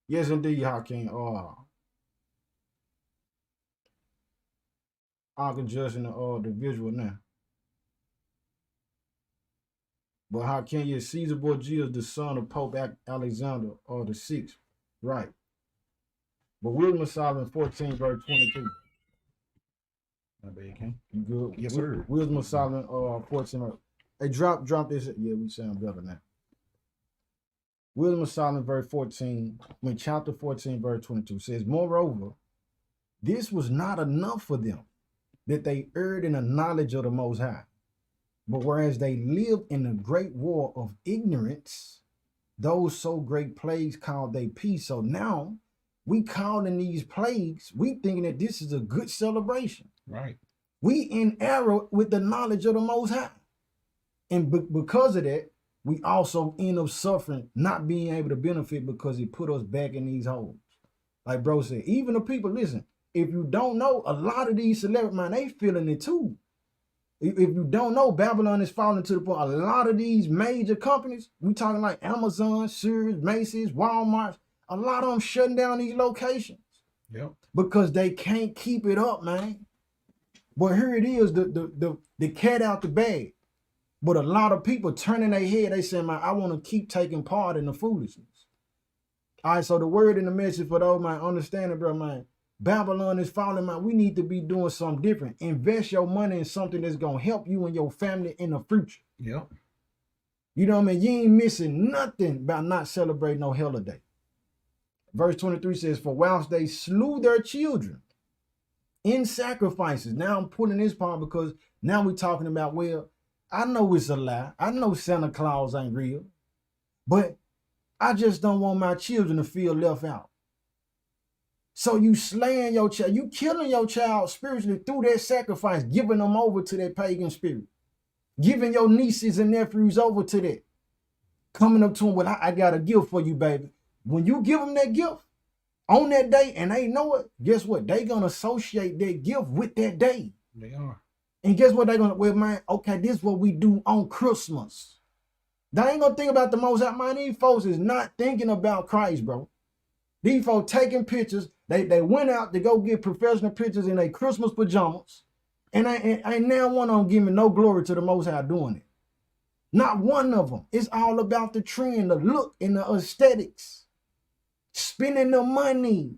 Yes, indeed, Hakeem. I can judge in the visual now. But how can you? Caesar Borgia is the son of Pope Alexander the Sixth, right? But Wisdom of Solomon 14, verse 22. My bad, King. You good? Yes, sir. Wisdom of Solomon 14. Hey, drop this. Yeah, we sound better now. Wisdom of Solomon, verse 14, chapter 14, verse 22 says, moreover, this was not enough for them, that they erred in the knowledge of the Most High. But whereas they lived in the great war of ignorance, those so great plagues called they peace. So now we calling these plagues, we thinking that this is a good celebration. Right. We in error with the knowledge of the Most High. And because of that, we also end up suffering, not being able to benefit because it put us back in these holes. Like bro said, even the people, listen, if you don't know, a lot of these celebrities, man, they feeling it too. If you don't know, Babylon is falling to the point. A lot of these major companies, we talking like Amazon, Sears, Macy's, Walmart, a lot of them shutting down these locations. Yep. Because they can't keep it up, man. But here it is, the cat out the bag. But a lot of people turning their head, they say, man, I want to keep taking part in the foolishness. All right, so the word in the message for those, man, understand it, bro, man. Babylon is falling, man. We need to be doing something different. Invest your money in something that's going to help you and your family in the future. Yep. You know what I mean? You ain't missing nothing by not celebrating no holiday. Verse 23 says, for whilst they slew their children in sacrifices. Now I'm putting this part because now we're talking about, well, I know it's a lie. I know Santa Claus ain't real. But I just don't want my children to feel left out. So you slaying your child, you killing your child spiritually through that sacrifice, giving them over to that pagan spirit, giving your nieces and nephews over to that, coming up to them with, I got a gift for you, baby. When you give them that gift on that day and they know it, guess what? They gonna associate that gift with that day. They are. And guess what? They gonna, well, man, okay, this is what we do on Christmas. They ain't gonna think about the Most High. Man, these folks is not thinking about Christ, bro. These folks taking pictures. They went out to go get professional pictures in their Christmas pajamas. And ain't now one of them giving no glory to the Most High doing it. Not one of them. It's all about the trend, the look, and the aesthetics. Spending the money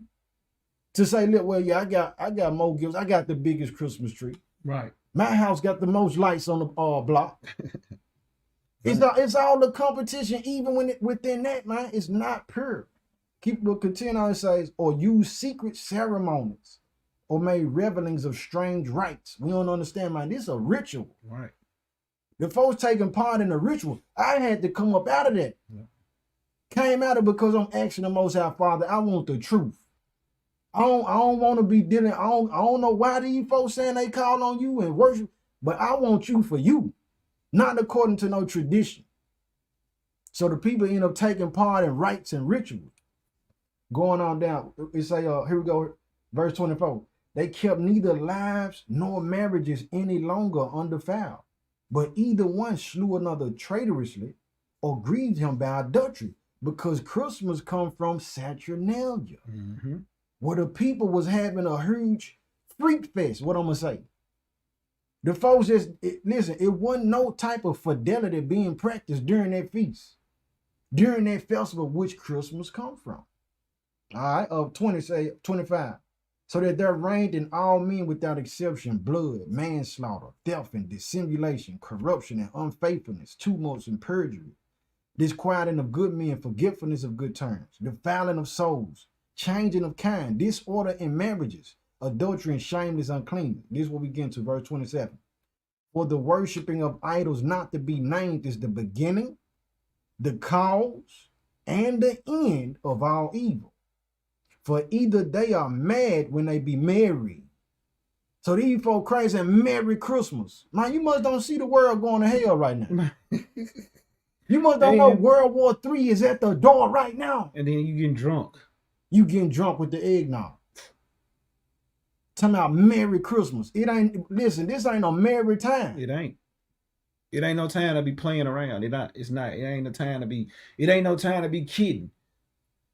to say, look, well, yeah, I got more gifts. I got the biggest Christmas tree. Right. My house got the most lights on the block. It's all the competition, even when within that, man, it's not pure. Keep continue on, it says, or use secret ceremonies, or made revelings of strange rites. We don't understand, man. This is a ritual. Right. The folks taking part in the ritual, I had to come up out of that. Yeah. Came out of it because I'm asking the Most High Father, I want the truth. I don't want to be dealing. I don't know why these folks saying they call on you and worship, but I want you for you, not according to no tradition. So the people end up taking part in rites and rituals. Going on down, it say, here we go, verse 24. They kept neither lives nor marriages any longer undefiled, but either one slew another traitorously or grieved him by adultery, because Christmas come from Saturnalia, where the people was having a huge freak fest, what I'm going to say. The folks just, listen, it wasn't no type of fidelity being practiced during that feast, during that festival, which Christmas come from. All right, of 25. So that there reigned in all men without exception blood, manslaughter, theft and dissimulation, corruption and unfaithfulness, tumults and perjury, disquieting of good men, forgetfulness of good terms, defiling of souls, changing of kind, disorder in marriages, adultery and shameless uncleanness. This is what we get into verse 27. For the worshiping of idols not to be named is the beginning, the cause, and the end of all evil. For either they are mad when they be merry. So these folk crazy and Merry Christmas. Man, you must don't see the world going to hell right now. You must don't know World War III is at the door right now. And then you getting drunk. You getting drunk with the eggnog. Talking about Merry Christmas. It ain't, listen, this ain't a merry time. It ain't. It ain't no time to be playing around. It ain't no time to be kidding.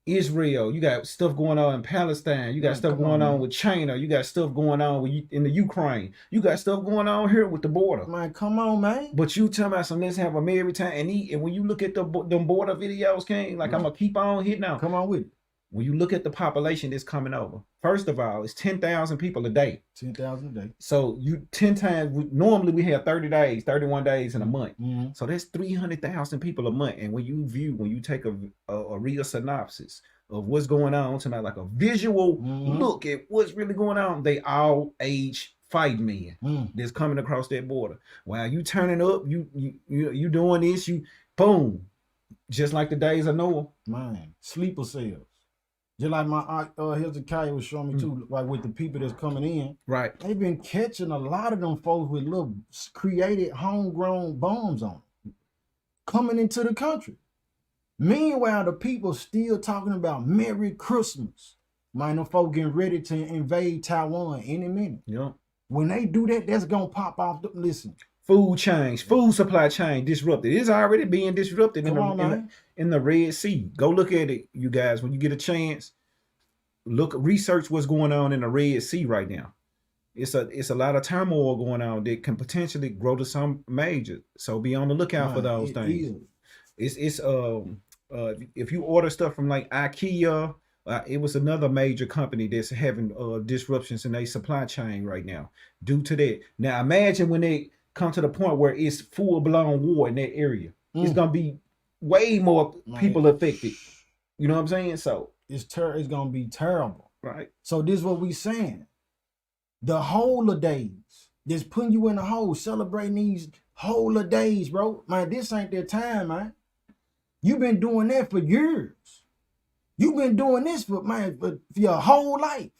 Israel, you got stuff going on in Palestine, you got stuff going on with China, you got stuff going on in the Ukraine, you got stuff going on here with the border. Man, come on, man. But you talking about some, let's have a merry time and eat. And when you look at them border videos, King, like I'm gonna keep on hitting out. Come on with it. when you look at the population that's coming over, first of all, it's 10,000 people a day. 10,000 a day. So you 10 times, normally we have 30 days, 31 days in a month. Mhm. So that's 300,000 people a month. And when you take a real synopsis of what's going on tonight, like a visual Mhm. look at what's really going on, they all age fight men Mm. that's coming across that border. While you turning up, you doing this, you boom, just like the days of Noah. Man, sleeper cells. Just like my aunt Hezekiah was showing me too, like with the people that's coming in, Right. they've been catching a lot of them folks with little created homegrown bombs on them, coming into the country. Meanwhile, the people still talking about Merry Christmas. Man, them folks getting ready to invade Taiwan any minute. Yeah. When they do that, that's gonna pop off. Listen, Food change, food supply chain disrupted. It's already being disrupted come on, man. in the Red Sea. Go look at it, you guys, when you get a chance. Research what's going on in the Red Sea right now. It's a lot of turmoil going on that can potentially grow to some major. So be on the lookout for Man, those it things. is. It's if you order stuff from like IKEA, it was another major company that's having disruptions in their supply chain right now due to that. Now imagine when they come to the point where it's full blown war in that area. It's gonna be way more Man, people affected. You know what I'm saying? So it's gonna be terrible. right. So this is what we saying. The holidays that's putting you in the hole, celebrating these holidays, bro. Man, this ain't their time, man. You've been doing that for years. You've been doing this for your whole life.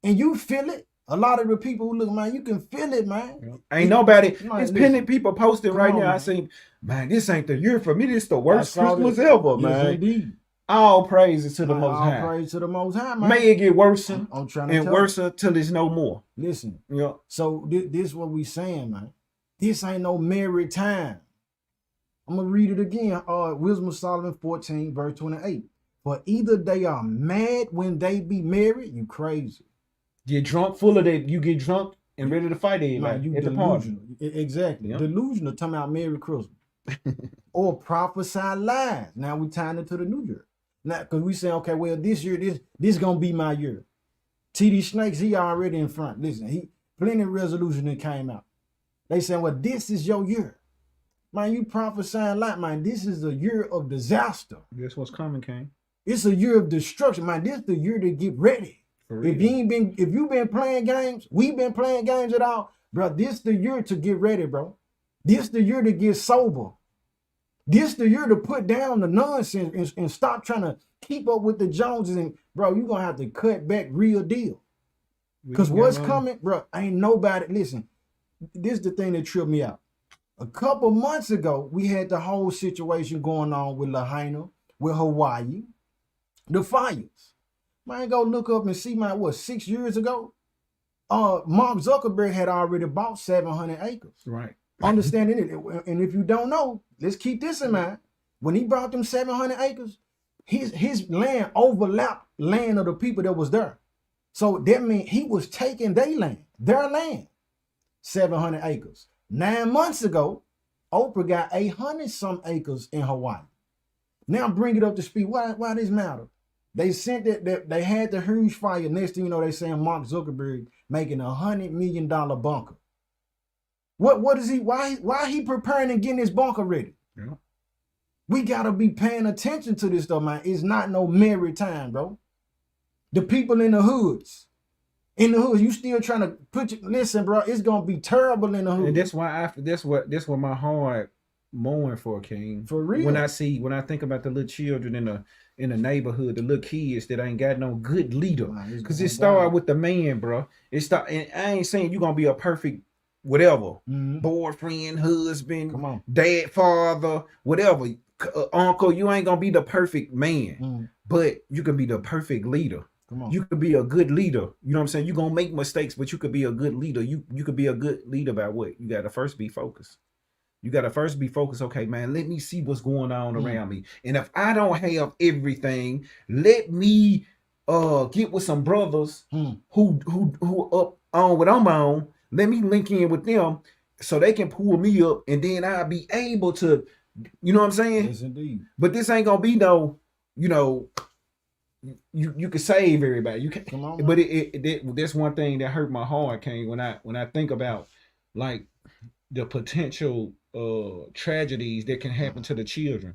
And you feel it. A lot of the people who look, man, you can feel it, man. Ain't nobody. Man, It's listen. plenty people posting Come right on, now. I man. say, man, this ain't the year for me. This the worst I saw Christmas that. ever, Yes, man. indeed. All praises to the Man, Most all High. praise to the Most High, man. May it get worse and I'm trying to tell worse till it's no more. you. Listen, Yeah. so this is what we saying, man. This ain't no merry time. I'm gonna read it again. Wisdom of Solomon 14, verse 28. For either they are mad when they be married, you crazy. Get drunk full of that. You get drunk and ready to fight everybody Man, you at the party. delusional. Exactly. Yeah. Delusional talking about Merry Christmas. Or prophesy lies. Now we tying it to the new year. Now, because we say, okay, well, this year, this gonna be my year. TD Snakes, he already in front. Listen, he plenty of resolution that came out. They saying, well, this is your year. Man, you prophesying like, man, this is a year of disaster. Guess what's coming, King? It's a year of destruction, man. This is the year to get ready. For If real. you've been playing games, we've been playing games at all, bro. This the year to get ready, bro. This the year to get sober. This the year to put down the nonsense and stop trying to keep up with the Joneses. And bro, you're gonna have to cut back real deal. Because what's coming, bro, ain't nobody. Listen, this is the thing that tripped me out. A couple months ago, we had the whole situation going on with Lahaina, with Hawaii, the fires. Man, go look up and see, man, what, 6 years ago? Mark Zuckerberg had already bought 700 acres. Right. Understanding it. And if you don't know, let's keep this in mind. When he bought them 700 acres, his land overlapped land of the people that was there. So that means he was taking their land, 700 acres. 9 months ago, Oprah got 800 some acres in Hawaii. Now bring it up to speed. Why this matter? They sent that they had the huge fire. Next thing you know, they saying Mark Zuckerberg making $100 million bunker. What is he? Why he preparing and getting his bunker ready? Yeah. We gotta be paying attention to this stuff, man. It's not no merry time, bro. The people in the hoods, you still trying to listen, bro. It's gonna be terrible in the hood. And that's why that's what my heart mourn for, King. For real. When I think about the little children in the neighborhood, the little kids that ain't got no good leader. Because it started with the man, bro. And I ain't saying you're gonna be a perfect whatever. Boyfriend, husband, Come on. dad, father, whatever. Uncle, you ain't gonna be the perfect man. But you can be the perfect leader. Come on. You could be a good leader. You know what I'm saying? You're gonna make mistakes, but you could be a good leader. You could be a good leader by what? You gotta first be focused. You gotta first be focused. Okay, man, let me see what's going on around me. And if I don't have everything, let me get with some brothers who up on what I'm on. Let me link in with them so they can pull me up, and then I'll be able to, you know what I'm saying? Yes, indeed. But this ain't gonna be no, you know, you could save everybody. You can, Come on, but man. that's one thing that hurt my heart, King, when I think about like the potential tragedies that can happen to the children.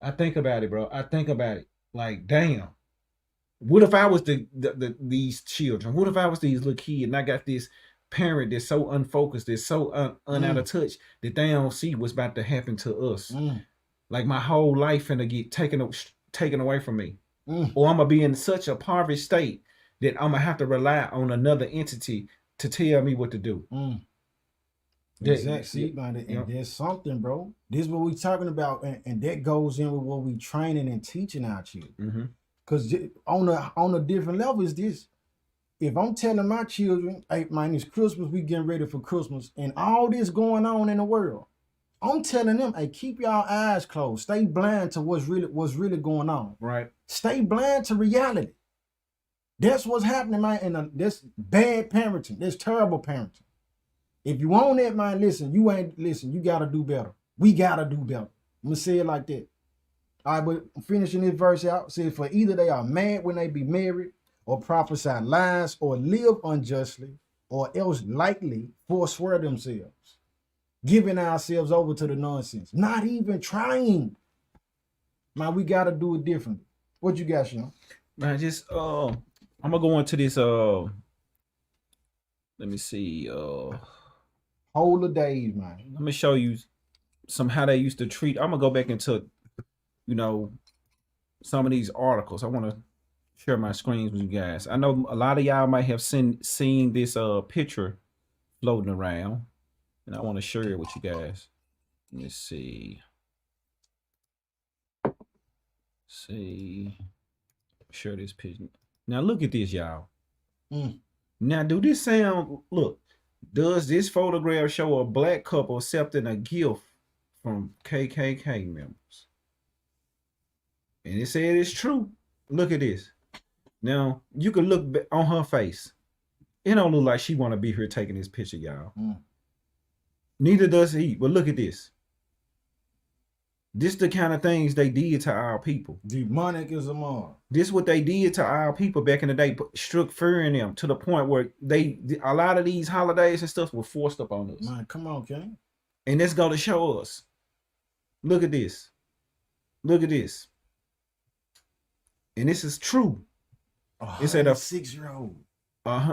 I think about it, bro. I think about it. Like, damn. What if I was these children? What if I was these little kids and I got this parent that's so unfocused, that's so out of touch that they don't see what's about to happen to us? Like my whole life finna get taken away from me, or I'm gonna be in such a impoverished state that I'm gonna have to rely on another entity to tell me what to do. Exactly. See, man, and there's something, bro. This is what we talking about, and that goes in with what we training and teaching our children. Because on a different level is this. If I'm telling my children, hey, man, it's Christmas, we getting ready for Christmas, and all this going on in the world, I'm telling them, hey, keep y'all eyes closed. Stay blind to what's really going on. Right. Stay blind to reality. That's what's happening, man. And this bad parenting, this terrible parenting. If you want that, man, listen, you gotta do better. We gotta do better. I'm gonna say it like that. All right, but finishing this verse out, say for either they are mad when they be married, or prophesy lies, or live unjustly, or else likely forswear themselves, giving ourselves over to the nonsense, not even trying. Man, we gotta do it differently. What you got, Sean? Man, just I'm gonna go into this let me see Whole of days, man. Let me show you some how they used to treat. I'm gonna go back into some of these articles. I want to share my screens with you guys. I know a lot of y'all might have seen this picture floating around, and I want to share it with you guys. Let me see. Share this picture. Now look at this, y'all. Now do this sound? Look, does this photograph show a black couple accepting a gift from KKK members? And it said it's true. Look at this. Now you can look on her face. It don't look like she want to be here taking this picture, y'all. Neither does he. But look at this. This the kind of things they did to our people. Demonic as a mom. This what they did to our people back in the day, struck fear in them to the point where a lot of these holidays and stuff were forced up on us. Man, come on, King. And it's going to show us. Look at this. Look at this. And this is true. It said a 6-year-old.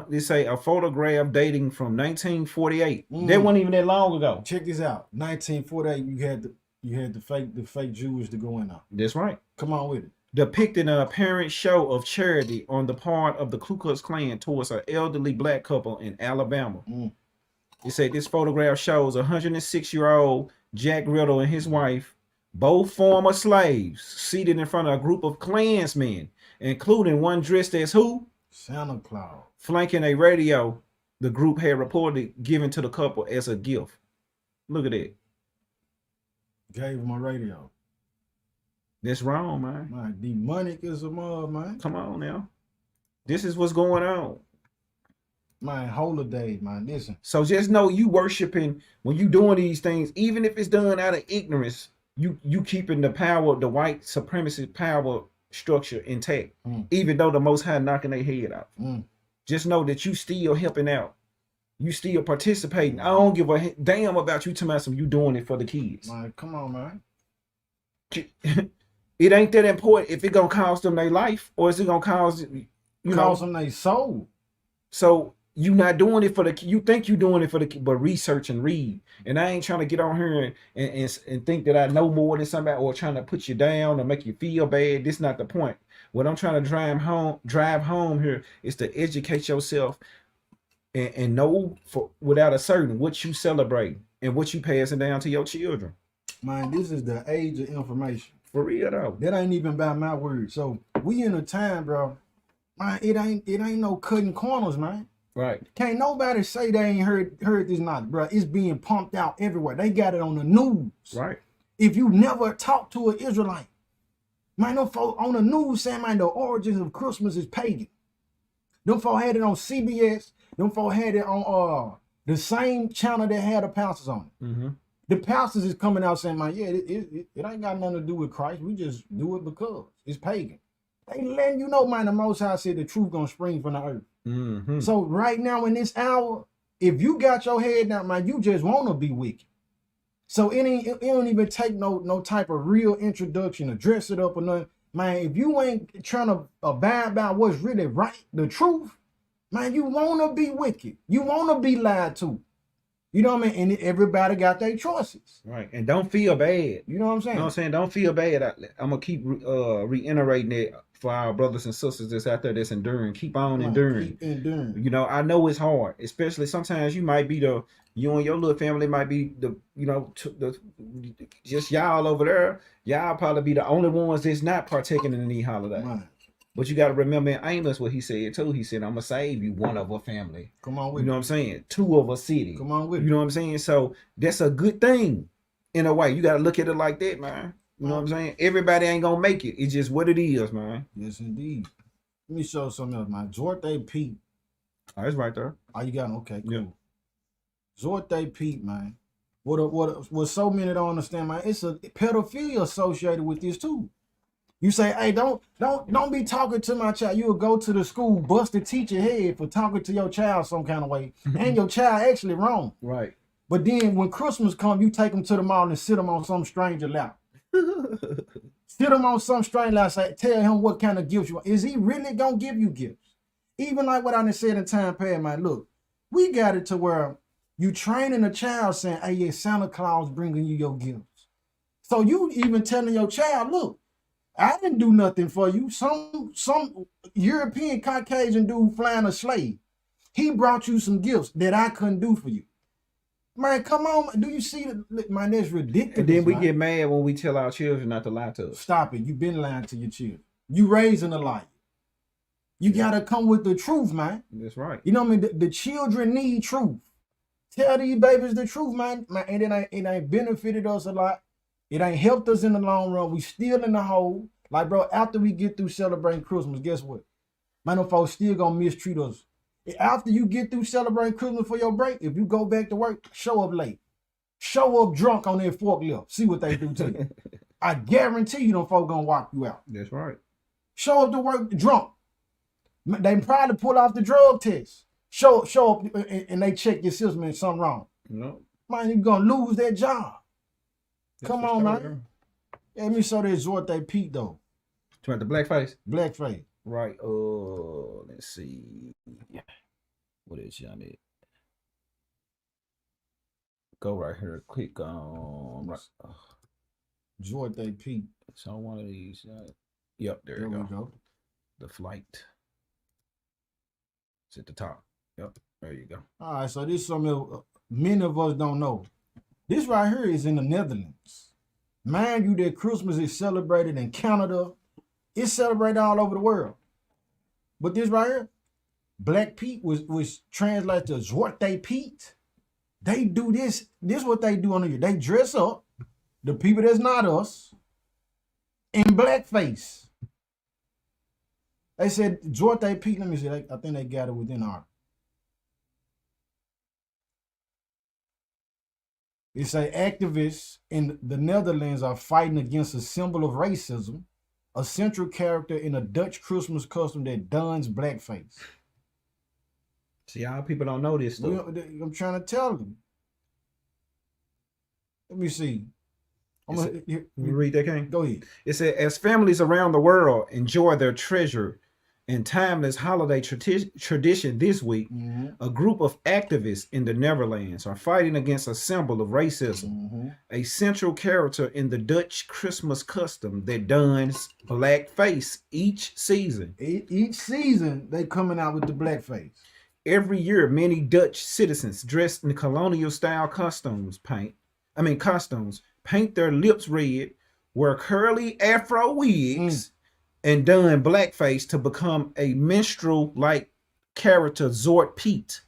They say a photograph dating from 1948. That wasn't even that long ago. Check this out. 1948, you had the fake Jews to go in there. That's right. Come on with it. Depicting an apparent show of charity on the part of the Ku Klux Klan towards an elderly black couple in Alabama. It said this photograph shows a 106-year-old Jack Riddle and his wife, both former slaves, seated in front of a group of Klansmen, including one dressed as who? Santa Claus. Flanking a radio the group had reportedly given to the couple as a gift. Look at that. Gave him a radio. That's wrong, man. Man, demonic as a mother, man. Come on now. This is what's going on. Man, holiday, man. Listen. So just know you worshiping when you doing these things, even if it's done out of ignorance, you keeping the power, the white supremacist power structure intact, even though the Most High knocking their head out. Just know that you still helping out. You still participating. I don't give a damn about you talking you doing it for the kids. Man, come on, man. It ain't that important if it gonna cost them their life, or is it gonna cause them their soul. So you not doing it for the, you think you doing it for the, but research and read. And I ain't trying to get on here and think that I know more than somebody, or trying to put you down or make you feel bad. This not the point. What I'm trying to drive home here is to educate yourself and know without a certain what you celebrate and what you passing down to your children. Man, this is the age of information. For real though. That ain't even by my word. So we in a time, bro. Man, it ain't no cutting corners, man. Right. Can't nobody say they ain't heard this knowledge, bro. It's being pumped out everywhere. They got it on the news. Right. If you never talked to an Israelite, man, them folk on the news saying, man, the origins of Christmas is pagan. Them folk had it on CBS. Them folk had it on the same channel that had the pastors on it. The pastors is coming out saying, man, yeah, it ain't got nothing to do with Christ. We just do it because it's pagan. They letting you know, man, the Most High said the truth gonna spring from the earth. Mm-hmm. So right now in this hour, if you got your head down, man, you just want to be wicked. So it don't even take no type of real introduction to dress it up or nothing. Man, if you ain't trying to abide by what's really right, the truth, man, you want to be wicked. You want to be lied to. You know what I mean? And everybody got their choices. Right. And don't feel bad. You know what I'm You saying? know what I'm saying? Don't feel bad. I'm gonna keep reiterating it for our brothers and sisters that's out there that's enduring. Keep on Right, enduring. keep enduring. You know, I know it's hard, especially sometimes you might be you and your little family might be just y'all over there. Y'all probably be the only ones that's not partaking in any holiday. Right. But you got to remember in Amos what he said too. He said, "I'm gonna save you one of a family." Come on with You know it. what I'm saying? Two of a city. Come on with You it. know what I'm saying? So that's a good thing in a way. You got to look at it like that, man. You know what I'm saying? Everybody ain't gonna make it. It's just what it is, man. Yes, indeed. Let me show something else, man. Zorte Pete. Oh, it's right there. Oh, you got it? Okay, cool. Yeah. Zorte Pete, man. What so many don't understand, man. It's a pedophilia associated with this too. You say, hey, don't be talking to my child. You'll go to the school, bust the teacher head for talking to your child some kind of way, and your child actually wrong. Right. But then when Christmas come, you take them to the mall and sit them on some stranger lap. Sit him on some stranger lap. Say, tell him what kind of gifts you want. Is he really gonna give you gifts? Even like what I done said in time past, man. Look, we got it to where you training a child saying, hey, yeah, Santa Claus bringing you your gifts. So you even telling your child, look, I didn't do nothing for you. Some European Caucasian dude flying a slave. He brought you some gifts that I couldn't do for you. Man, come on. Do you see that? Man, that's ridiculous. And then we man. get mad when we tell our children not to lie to us. Stop it. You've been lying to your children. You raising a liar. You got to come with the truth, man. That's right. You know what I mean? The children need truth. Tell these babies the truth, man. And it ain't benefited us a lot. It ain't helped us in the long run. We still in the hole. Like, bro, after we get through celebrating Christmas, guess what? Man, them folks still gonna mistreat us. After you get through celebrating Christmas for your break, if you go back to work, show up late. Show up drunk on their forklift. See what they do to you. I guarantee you them folks gonna walk you out. That's right. Show up to work drunk. They probably pull off the drug test. Show up and they check your system and something wrong. No. Man, you're gonna lose that job. That's Come for on, sure. man. Let me show that Zorte Pete though. Try the blackface. Blackface. Right. Let's see. What is y'all need? Go right here. Click on right. Zorte Pete. So one of these. Yep, there There you we go. go. The flight. It's at the top. Yep, there you go. All right, so this is something many of us don't know. This right here is in the Netherlands. Mind you that Christmas is celebrated in Canada. It's celebrated all over the world. But this right here, Black Pete was translated to Zwarte Piet. They do this. This is what they do on the year. They dress up, the people that's not us, in blackface. They said Zwarte Piet. Let me see. I think they got it within our. It say activists in the Netherlands are fighting against a symbol of racism, a central character in a Dutch Christmas custom that dons blackface. See, our people don't know this stuff. I'm trying to tell them. Let me see. You read that, King? Go ahead. It said, as families around the world enjoy their treasure and timeless holiday tradition this week, a group of activists in the Netherlands are fighting against a symbol of racism, a central character in the Dutch Christmas custom that dons blackface each season. Each season, they coming out with the blackface. Every year, many Dutch citizens dressed in colonial-style costumes paint their lips red, wear curly afro wigs, and don blackface to become a minstrel-like character, Zwarte Piet,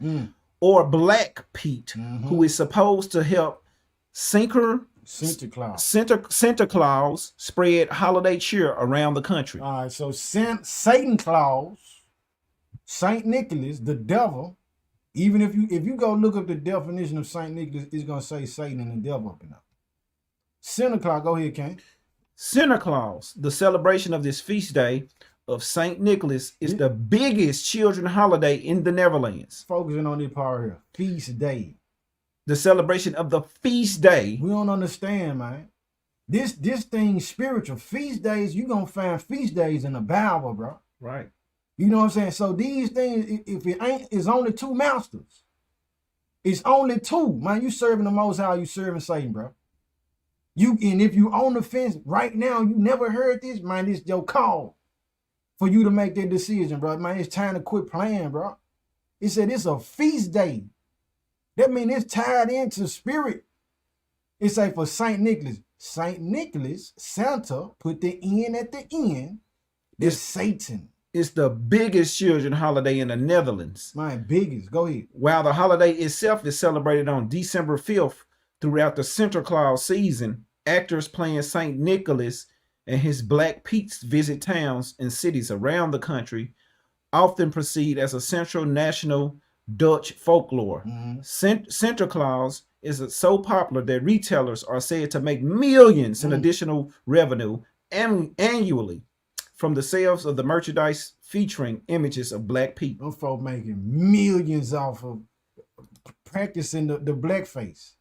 or Black Pete, who is supposed to help Santa Claus spread holiday cheer around the country. All right, so Satan Claus, Saint Nicholas, the devil. Even if you go look up the definition of Saint Nicholas, it's gonna say Satan and the devil up in there. Santa Claus, go ahead, Ken. Santa Claus, the celebration of this feast day, of Saint Nicholas is Yeah. the biggest children holiday in the Netherlands. Focusing on this part here. Feast day. The celebration of the feast day. We don't understand, man. This thing spiritual. Feast days, you gonna find feast days in the Bible, bro. Right. You know what I'm saying? So these things, if it ain't, it's only two masters. It's only two, man. You serving the Most High, you serving Satan, bro. And if you on the fence right now, you never heard this, man. This your call for you to make that decision, bro. Man, it's time to quit playing, bro. It said it's a feast day. That means it's tied into spirit. It say for Saint Nicholas. Saint Nicholas, Santa, put the N at the end. It's Satan. It's the biggest children holiday in the Netherlands. My biggest. Go ahead. While the holiday itself is celebrated on December 5th throughout the Sinterklaas season, actors playing Saint Nicholas and his Black Pete's visit towns and cities around the country often proceed as a central national Dutch folklore. Sinterklaas is so popular that retailers are said to make millions in additional revenue annually from the sales of the merchandise featuring images of Black Pete. Them folk making millions off of practicing the blackface.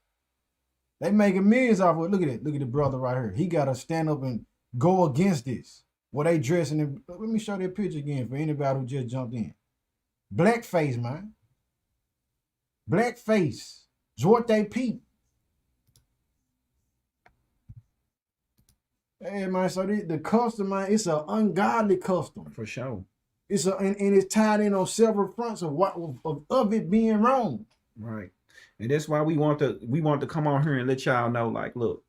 They making millions off of it. Look at it. Look at the brother right here. He got to stand up and go against this. What they dressing in. Let me show that picture again for anybody who just jumped in. Blackface, man. Blackface. Zwarte Pete. Hey, man, so the custom, man, it's an ungodly custom. For sure. It's and it's tied in on several fronts of it being wrong. Right. And that's why we want to come on here and let y'all know, like, look,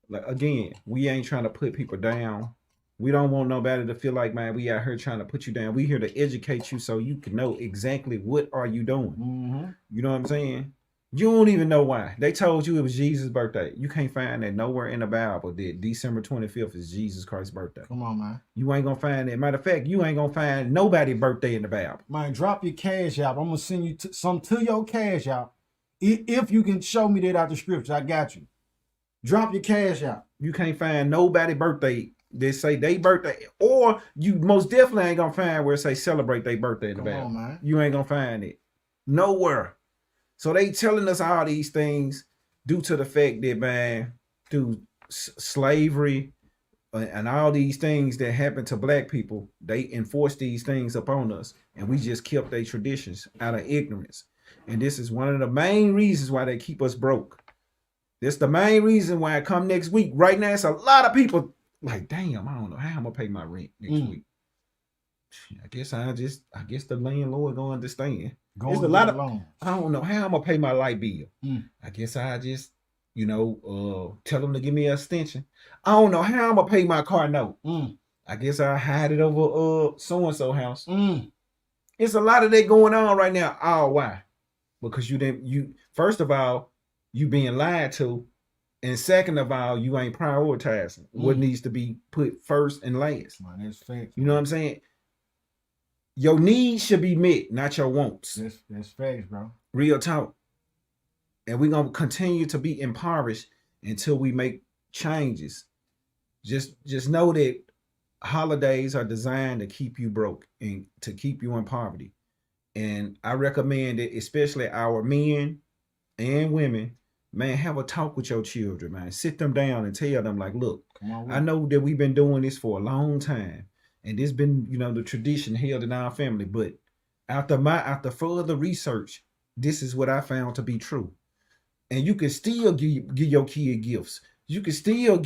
like, again, we ain't trying to put people down. We don't want nobody to feel like, man, we out here trying to put you down. We here to educate you so you can know exactly what are you doing. You know what I'm saying? You don't even know why. They told you it was Jesus' birthday. You can't find that nowhere in the Bible that December 25th is Jesus Christ's birthday. Come on, man. You ain't gonna find that. Matter of fact, you ain't gonna find nobody's birthday in the Bible. Man, drop your cash out. I'm gonna send you some to your cash out. If you can show me that out the scripture, I got you. Drop your cash out. You can't find nobody's birthday that say they birthday, or you most definitely ain't gonna find where it say celebrate their birthday in the Bible. Come on, man. You ain't gonna find it nowhere. So they telling us all these things due to the fact that, man, through slavery and all these things that happened to Black people, they enforced these things upon us, and we just kept their traditions out of ignorance. And this is one of the main reasons why they keep us broke. This is the main reason why I come next week. Right now, it's a lot of people like, damn, I don't know how I'm gonna pay my rent next week. I guess the landlord gonna understand. There's a lot of I don't know how I'm gonna pay my light bill. I guess I just, tell them to give me an extension. I don't know how I'm gonna pay my car note. I guess I hide it over so-and-so house. It's a lot of that going on right now. Oh, why? Because first of all, you being lied to, and second of all, you ain't prioritizing what needs to be put first and last. Man, that's facts. You know what I'm saying? Your needs should be met, not your wants. That's facts, bro. Real talk. And we're going to continue to be impoverished until we make changes. Just know that holidays are designed to keep you broke and to keep you in poverty. And I recommend that, especially our men and women, man, have a talk with your children, man. Sit them down and tell them, like, look, I know that we've been doing this for a long time. And this been, the tradition held in our family. But after further research, this is what I found to be true. And you can still give your kid gifts. You can still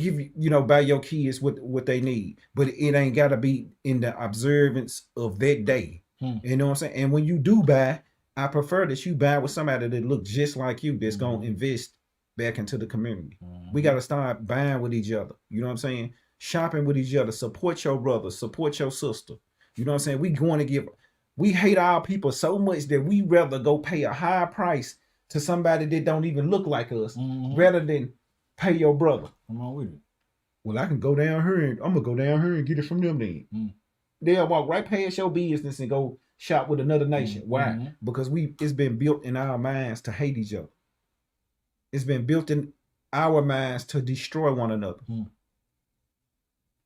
buy your kids what they need. But it ain't got to be in the observance of that day. You know what I'm saying? And when you do buy, I prefer that you buy with somebody that looks just like you, that's going to invest back into the community. We got to start buying with each other. You know what I'm saying? Shopping with each other, support your brother, support your sister. You know what I'm saying? We hate our people so much that we rather go pay a higher price to somebody that don't even look like us rather than pay your brother. Come on with it. Well, I can go down here and I'm gonna go down here and get it from them then. They'll walk right past your business and go shop with another nation. Why? Because it's been built in our minds to hate each other. It's been built in our minds to destroy one another.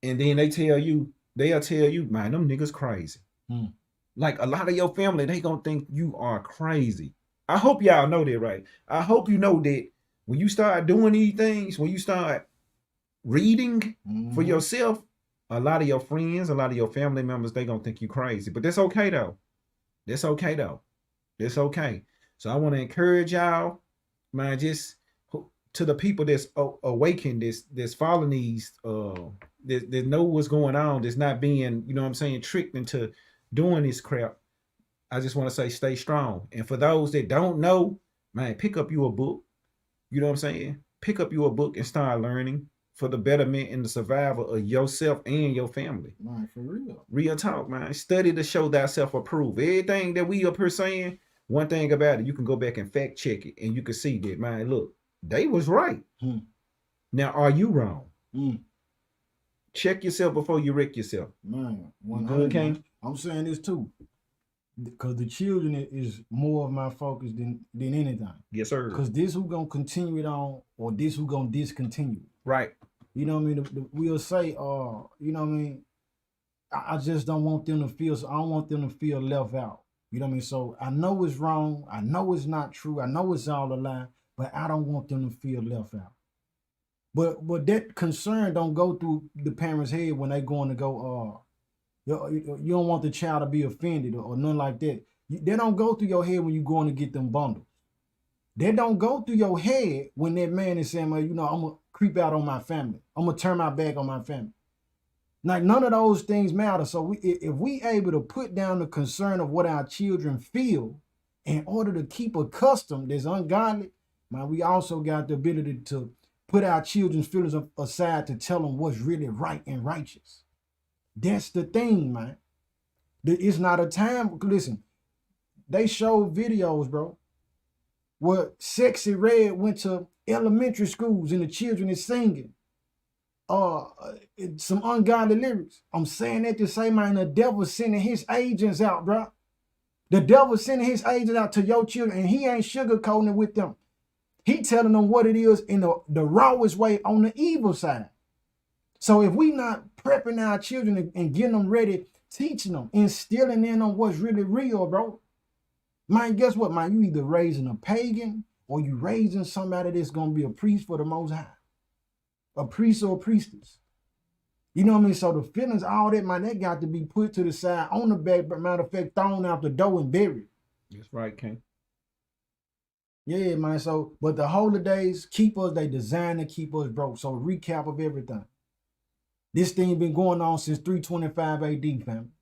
And then they tell you they'll tell you, man, them niggas crazy. Hmm. Like a lot of your family, they gonna think you are crazy. I hope y'all know that, right? I hope you know that when you start doing these things, when you start reading for Mhm. yourself, a lot of your friends, a lot of your family members, they gonna think you crazy. But that's okay though. That's okay though. That's okay. So I want to encourage y'all, man, just to the people that's awakened, that's following these, that know what's going on, that's not being, you know what I'm saying, tricked into doing this crap. I just want to say stay strong. And for those that don't know, man, pick up you a book. You know what I'm saying? Pick up you a book and start learning for the betterment and the survival of yourself and your family. Man, for real. Real talk, man. Study to show thyself approved. Everything that we up here saying, one thing about it, you can go back and fact check it, and you can see that, man, look, they was right. Hmm. Now, are you wrong? Hmm. Check yourself before you wreck yourself. Man, You good, King? I'm saying this too, because the children is more of my focus than anything. Yes, sir. Because this who gonna continue it on, or this who gonna discontinue. Right. You know what I mean? We'll say, you know what I mean? I just don't want them to feel. So I don't want them to feel left out. You know what I mean? So I know it's wrong. I know it's not true. I know it's all a lie. But I don't want them to feel left out. But that concern don't go through the parents' head when they going to go. You don't want the child to be offended or nothing like that. They don't go through your head when you going to get them bundles. They don't go through your head when that man is saying, well, you know, I'm gonna creep out on my family. I'm gonna turn my back on my family. Like none of those things matter. So if we able to put down the concern of what our children feel in order to keep a custom that's ungodly, man, we also got the ability to put our children's feelings aside to tell them what's really right and righteous. That's the thing, man. It's not a time. Listen, they showed videos, bro, where Sexy Red went to elementary schools and the children is singing some ungodly lyrics. I'm saying that to say, man, the devil sending his agents out, bro. The devil sending his agents out to your children, and he ain't sugarcoating it with them. He telling them what it is in the rawest way on the evil side. So if we not prepping our children and getting them ready, teaching them, instilling in them what's really real, bro, man, guess what, man? You either raising a pagan or you raising somebody that's going to be a priest for the Most High. A priest or a priestess. You know what I mean? So the feelings, all that, man, that got to be put to the side on the back, but matter of fact, thrown out the door and buried. That's right, King. Yeah, man. So, but the holidays keep us, they designed to keep us broke. So recap of everything. This thing been going on since 325 AD, fam.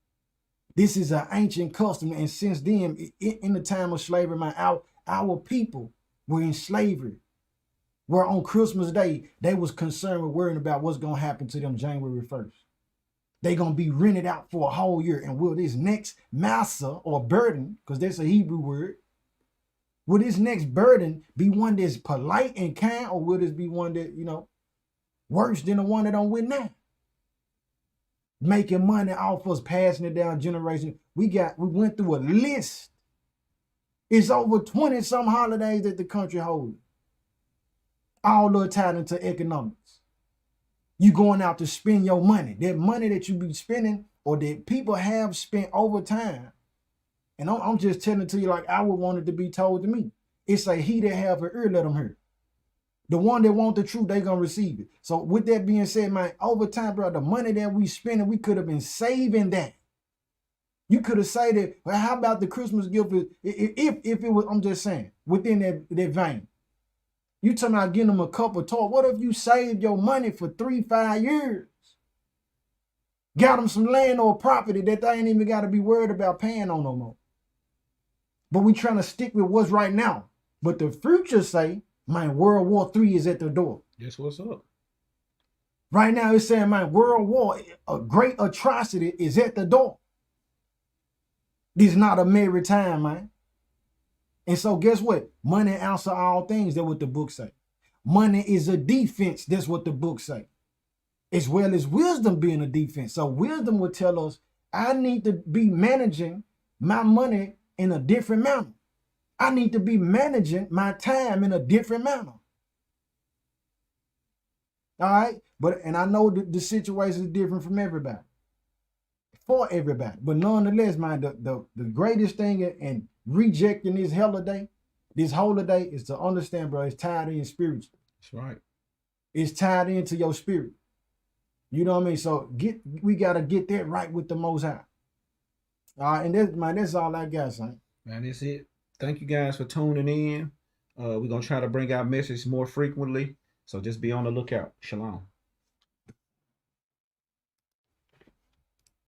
This is an ancient custom. And since then, in the time of slavery, man, our people were in slavery. Where on Christmas Day, they was concerned with worrying about what's going to happen to them January 1st. They going to be rented out for a whole year. And will this next massa or burden, because that's a Hebrew word, will this next burden be one that's polite and kind, or will this be one that, you know, worse than the one that I'm with now? Making money off us, passing it down generation. We went through a list. It's over 20 some holidays that the country holds. All are tied into economics. You going out to spend your money. That money that you be spending or that people have spent over time. And I'm just telling it to you like I would want it to be told to me. It's a he that have an ear, let him hear. The one that want the truth, they gonna receive it. So with that being said, man, over time, bro, the money that we spending, we could have been saving that. You could have said that, well, how about the Christmas gift? If it was, I'm just saying, within that vein. You talking about getting them a cup of toy. What if you saved your money for 3-5 years? Got them some land or property that they ain't even got to be worried about paying on no more. But we trying to stick with what's right now. But the future say, man, World War III is at the door. That's what's up. Right now it's saying, man, World War, a great atrocity is at the door. This is not a merry time, man. And so guess what? Money answer all things. That's what the book say. Money is a defense. That's what the book say. As well as wisdom being a defense. So wisdom would tell us, I need to be managing my money in a different manner. I need to be managing my time in a different manner. All right? And I know the situation is different from everybody. for everybody. But nonetheless, man, the greatest thing in rejecting this holiday is to understand, bro, it's tied in spiritually. That's right. It's tied into your spirit. You know what I mean? So we gotta get that right with the Most High. All right, and that's all I got, son. Man, that's it. Thank you guys for tuning in. We're gonna try to bring our message more frequently. So just be on the lookout. Shalom.